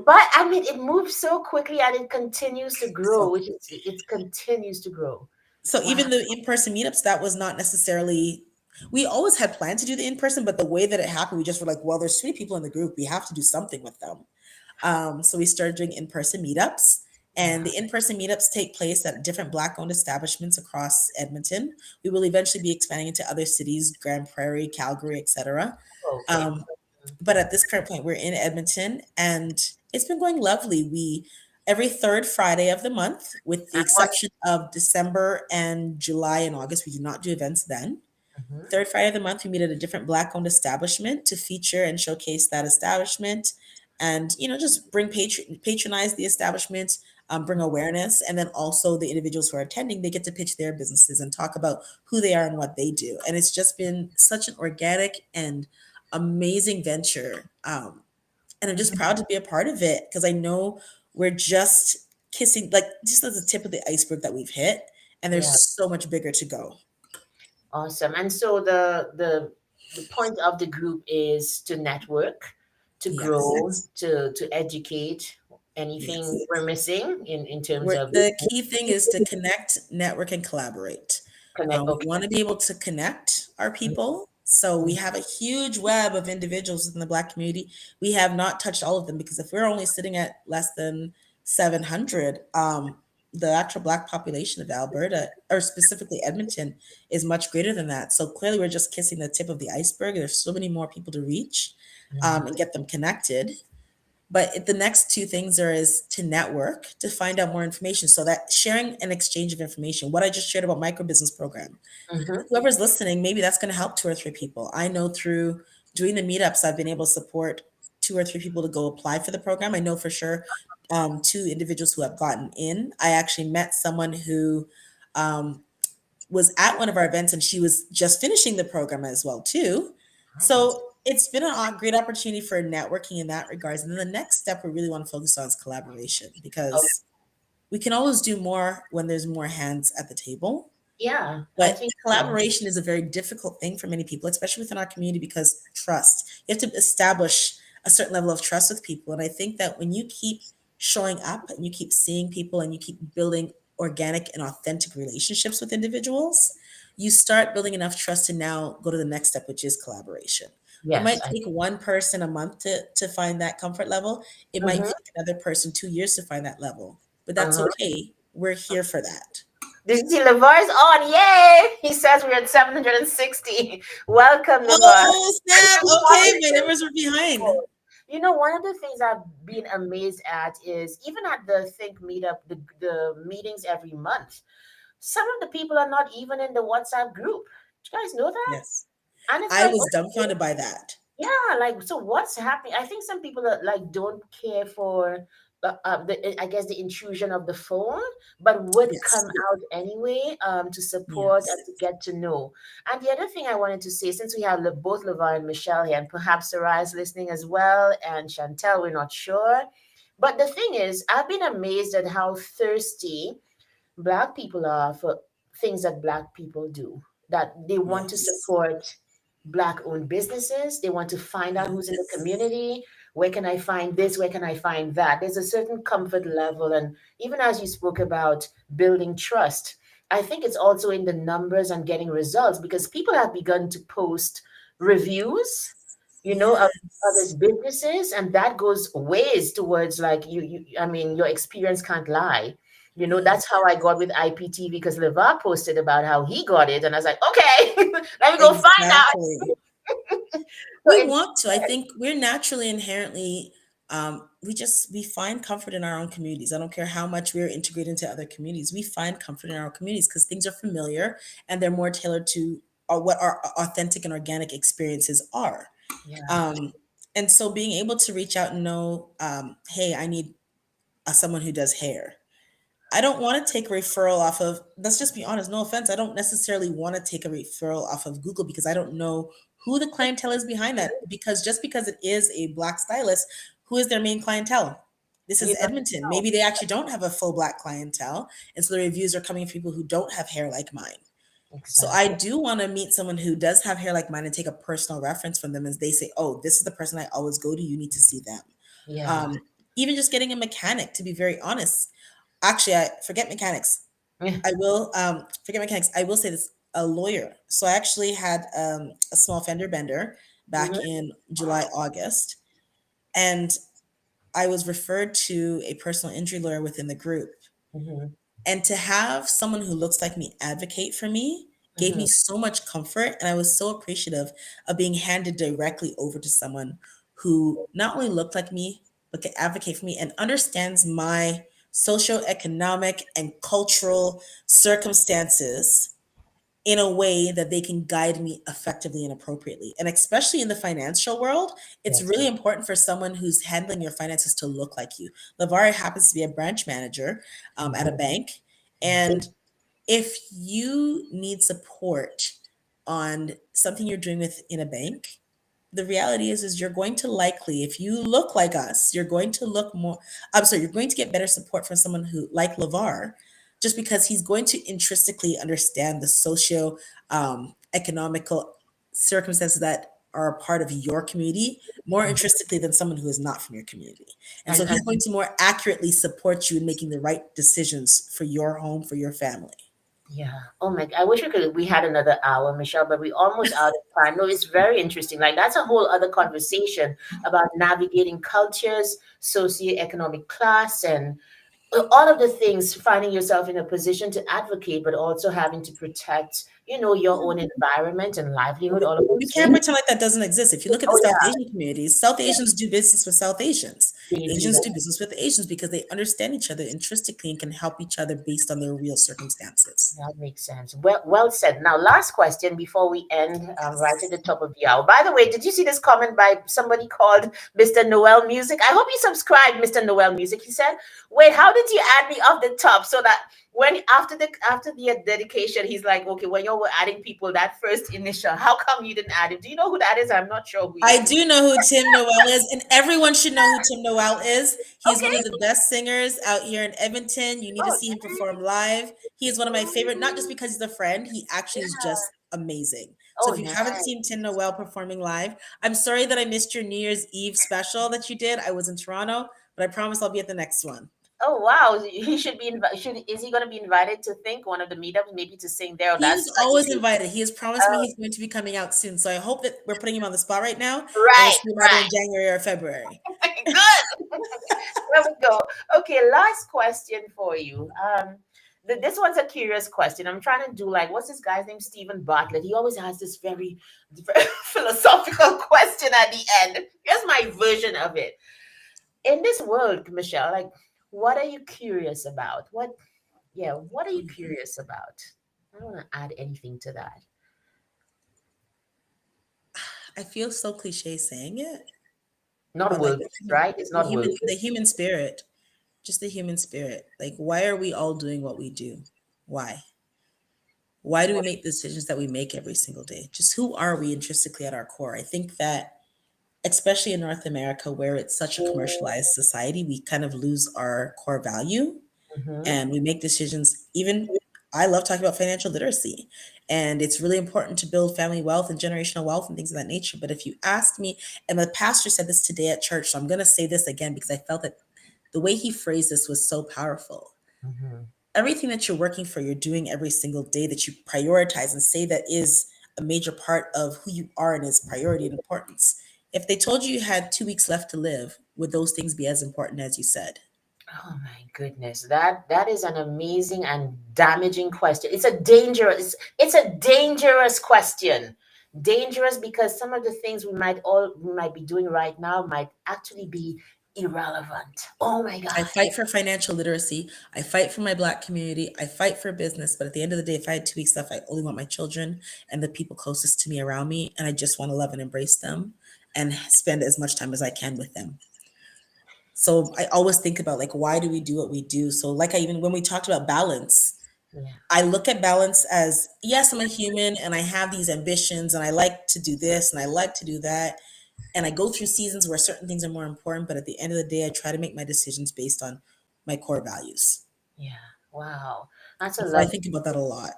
but I mean, it moves so quickly and it continues to So grow, which is it continues to grow. so Wow. even the in-person meetups, that was not necessarily, we always had planned to do the in-person, but the way that it happened, we just were like, well, there's three people in the group. We have to do something with them. So we started doing in-person meetups, and Yeah. the in-person meetups take place at different Black-owned establishments across Edmonton. We will eventually be expanding into other cities, Grand Prairie, Calgary, etc. Okay. Um, but at this current point, we're in Edmonton, and it's been going lovely. We every third Friday of the month, with the And what? exception of December and July and August, we do not do events then. Mhm. Third Friday of the month, we meet at a different Black-owned establishment to feature and showcase that establishment, and just bring patronize the establishment, bring awareness, and then also the individuals who are attending, they get to pitch their businesses and talk about who they are and what they do. And it's just been such an organic and amazing venture, and I'm just proud to be a part of it because I know we're just kissing, like just as the tip of the iceberg that we've hit, and Yeah. there's so much bigger to go. Awesome. And so the point of the group is to network, to Yes. grow, to educate. Anything Yes. we're missing in terms of The key thing is to connect, network, and collaborate. connect? We Okay. want to be able to connect our people. So we have a huge web of individuals in the Black community. We have not touched all of them because if we're only sitting at less than 700, the actual Black population of Alberta, or specifically Edmonton, is much greater than that. So clearly, we're just kissing the tip of the iceberg. There's so many more people to reach, Mhm. and get them connected. But the next two things are is to network to find out more information. So that sharing and exchange of information. What I just shared about micro business program, Mhm. whoever's listening, maybe that's going to help two or three people. I know through doing the meetups, I've been able to support two or three people to go apply for the program. I know for sure two individuals who have gotten in. I actually met someone who um, was at one of our events, and she was just finishing the program as well too. Oh, So it's been a great opportunity for networking in that regards. And then the next step we really want to focus on is collaboration, okay. because we can always do more when there's more hands at the table. Yeah, I But think so. collaboration is a very difficult thing for many people, especially within our community, because trust. You have to establish a certain level of trust with people. And I think that when you keep showing up and you keep seeing people and you keep building organic and authentic relationships with individuals, you start building enough trust to now go to the next step, which is collaboration. It might Yes. take one person a month to find that comfort level. It might Mhm. take another person 2 years to find that level, but that's Uh-huh. okay. We're here for that. Did you see Lavar's on? Yay! He says we're at 760. Welcome, Lavar. Oh, And snap. we Okay, wanted my to numbers were behind. one of the things I've been amazed at is even at the Think meetup, the meetings every month, some of the people are not even in the WhatsApp group. Did you guys know that? Yes. And it's I like, was dumbfounded by that. yeah, like, so what's happening? I think some people are like don't care for I guess the intrusion of the phone, but would come Yes. out anyway, to support and Yes. to get to know. And the other thing I wanted to say, since we have both LeVar and Michelle here, and perhaps Sarah is listening as well, and Chantel, we're not sure. But the thing is, I've been amazed at how thirsty Black people are for things that Black people do, that they want to Yes. support Black owned businesses. They want to find out who's in the Yes. community. Where can I find this? Where can I find that? There's a certain comfort level. And even as you spoke about building trust, I think it's also in the numbers and getting results, because people have begun to post reviews, of others' Yes. businesses, and that goes ways towards, like, I mean, your experience can't lie. That's how I got with IPTV, because Levar posted about how he got it, and I was like, okay, let me go find out. Exactly. So We it's want to. I think we're naturally inherently we find comfort in our own communities. I don't care how much we're integrated into other communities. We find comfort in our own communities because things are familiar and they're more tailored to what our authentic and organic experiences are. yeah, Um, and so being able to reach out and know, hey, I need someone who does hair. I don't want to take a referral off of, let's just be honest, no offense. I don't necessarily want to take a referral off of Google because I don't know who the clientele is behind that. Because just because it is a Black stylist, who is their main clientele? This you is don't Edmonton. know Maybe they actually don't have a full Black clientele. And so the reviews are coming from people who don't have hair like mine. So I exactly. do want to meet someone who does have hair like mine and take a personal reference from them as they say, oh, this is the person I always go to. You need to see them. Yeah. Um, Even just getting a mechanic, to be very honest. Actually, I forget mechanics. I will forget mechanics. I will say this: a lawyer. So I actually had a small fender bender back Mm-hmm, in July, August, and I was referred to a personal injury lawyer within the group. mm-hmm, And to have someone who looks like me advocate for me gave mm-hmm. me so much comfort. And I was so appreciative of being handed directly over to someone who not only looked like me, but could advocate for me and understands my socioeconomic and cultural circumstances in a way that they can guide me effectively and appropriately. And especially in the financial world, it's Yes. really important for someone who's handling your finances to look like you. Lavari happens to be a branch manager at a Mm-hmm. bank. And if you need support on something you're doing within a bank, the reality is you're going to likely, if you look like us, you're going to look more, I'm sorry, you're going to get better support from someone who like Lavar, just because he's going to intrinsically understand the socio economical circumstances that are a part of your community more intrinsically than someone who is not from your community. And so And he's going to more accurately support you in making the right decisions for your home, for your family. yeah. Oh my, I wish we had another hour, Michelle, but we almost out of time. No, it's very interesting. Like, that's a whole other conversation about navigating cultures, socioeconomic class, and all of the things, finding yourself in a position to advocate, but also having to protect, your own environment and livelihood, all of You those can't things. pretend like that doesn't exist. If you look at the Oh South yeah, Asian communities, South yeah, Asians do business with South Asians. they do Asians that. do business with Asians because they understand each other intrinsically and can help each other based on their real circumstances. That makes sense. Well said. Now, last question before we end, right at the top of the hour. By the way, did you see this comment by somebody called Mr. Noel Music? I hope you subscribed, Mr. Noel Music. He said, "Wait, how did you add me off the top so that when after the dedication, he's like, okay, when you were adding people, that first initial, how come you didn't add him? Do you know who that is? I'm not sure who he I is." do know who Tim Noel is, and everyone should know who Tim Noel is. He's one Okay. of the best singers out here in Edmonton. You need to Oh, see him perform live. He is one of my favorite, not just because he's a friend, he actually is yeah. just amazing. So Oh, if you nice. haven't seen Tim Noel performing live, I'm sorry that I missed your New Year's Eve special that you did. I was in Toronto, but I promise I'll be at the next one. Oh wow, he should be is he going to be invited to think one of the meetups, maybe to sing there? He is That's like always maybe. invited. He has promised me he's going to be coming out soon. So I hope that we're putting him on the spot right now, and we'll Right, see him either in right. January or February. Good. There we go. Okay, last question for you. This one's a curious question. I'm trying to do, like, what's this guy's name? Stephen Bartlett. He always has this very philosophical question at the end. Here's my version of it. In this world, Michelle, like, what are you curious about? What are you curious about? I don't want to add anything to that. I feel so cliche saying it, Not but like worldly, right? It's not worldly. the human spirit. just the human spirit. Like, why are we all doing what we do? Why? Why do we make the decisions that we make every single day? Just who are we intrinsically at our core? I think that, especially in North America, where it's such a commercialized society, we kind of lose our core value Mm-hmm. and we make decisions. Even I love talking about financial literacy, and it's really important to build family wealth and generational wealth and things of that nature. But if you asked me, and the pastor said this today at church, so I'm going to say this again because I felt that the way he phrased this was so powerful. Mm-hmm. Everything that you're working for, you're doing every single day, that you prioritize and say that is a major part of who you are and is priority and importance. If they told you you had 2 weeks left to live, would those things be as important as you said? Oh my goodness, that is an amazing and damaging question. It's a dangerous question. Dangerous because some of the things we might be doing right now might actually be irrelevant. Oh my I gosh. fight for financial literacy. I fight for my Black community. I fight for business. But at the end of the day, if I had 2 weeks left, I only want my children and the people closest to me around me. And I just want to love and embrace them and spend as much time as I can with them. So I always think about, like, why do we do what we do? So, like, I even when we talked about balance, Yeah. I look at balance as, yes, I'm a human and I have these ambitions and I like to do this and I like to do that. And I go through seasons where certain things are more important. But at the end of the day, I try to make my decisions based on my core values. Yeah. Wow. That's a And so I love. think about that a lot.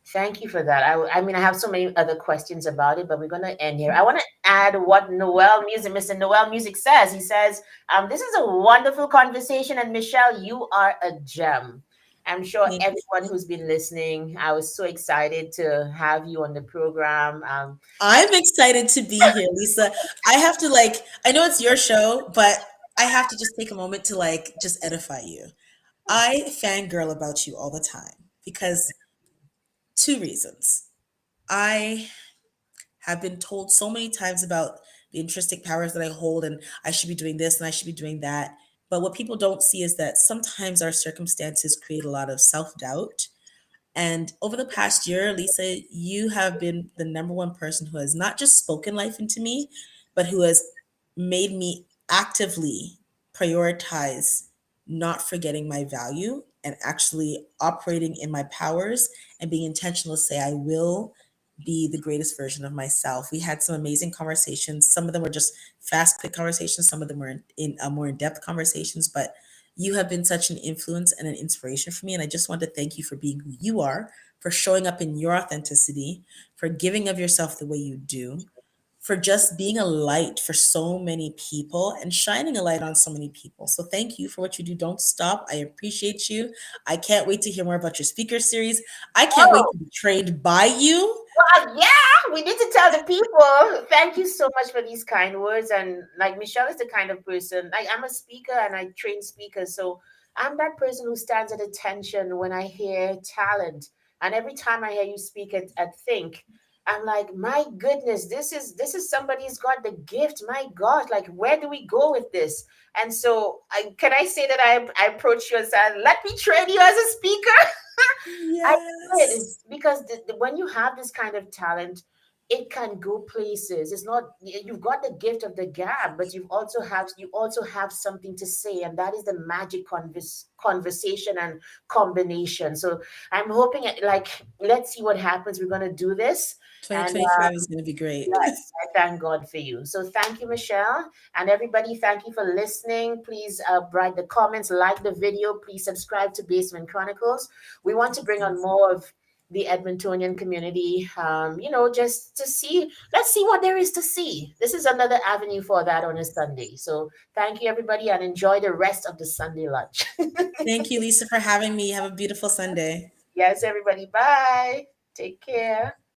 Thank you for that. I mean, I have so many other questions about it, but we're going to end here. I want to add what Mr. Noel Music says. He says, this is a wonderful conversation. And Michelle, you are a gem. I'm sure Thank you. everyone who's been listening, I was so excited to have you on the program. I'm excited to be here, Lisa. I have to, like, I know it's your show, but I have to just take a moment to, like, just edify you. I fangirl about you all the time because two reasons. I have been told so many times about the intrinsic powers that I hold, and I should be doing this and I should be doing that. But what people don't see is that sometimes our circumstances create a lot of self doubt. And over the past year, Lisa, you have been the number one person who has not just spoken life into me, but who has made me actively prioritize not forgetting my value and actually operating in my powers and being intentional to say, I will be the greatest version of myself. We had some amazing conversations. Some of them were just fast, quick conversations. Some of them were more in depth conversations, but you have been such an influence and an inspiration for me. And I just want to thank you for being who you are, for showing up in your authenticity, for giving of yourself the way you do, for just being a light for so many people and shining a light on so many people. So thank you for what you do. Don't stop. I appreciate you. I can't wait to hear more about your speaker series. I can't wait Oh, to be trained by you. yeah, we need to tell the people. Thank you so much for these kind words. And like Michelle is the kind of person, like I'm a speaker and I train speakers. So I'm that person who stands at attention when I hear talent. And every time I hear you speak at Think, I'm like, my goodness, this is somebody who's got the gift. My God, like where do we go with this? And so can I say that I approach you and said, let me train you as a speaker? I did Yes. because when you have this kind of talent, it can go places. It's not you've got the gift of the gab, but you also have something to say, and that is the magic conversation and combination. So I'm hoping like let's see what happens. We're gonna do this, and 2025 is going to be great. yes, I thank God for you. So thank you, Michelle. And everybody, thank you for listening. Please write the comments, like the video. Please subscribe to Basement Chronicles. We want to bring on more of the Edmontonian community, just to see, let's see what there is to see. This is another avenue for that on a Sunday. So thank you, everybody, and enjoy the rest of the Sunday lunch. Thank you, Lisa, for having me. Have a beautiful Sunday. Yes, everybody. Bye. Take care.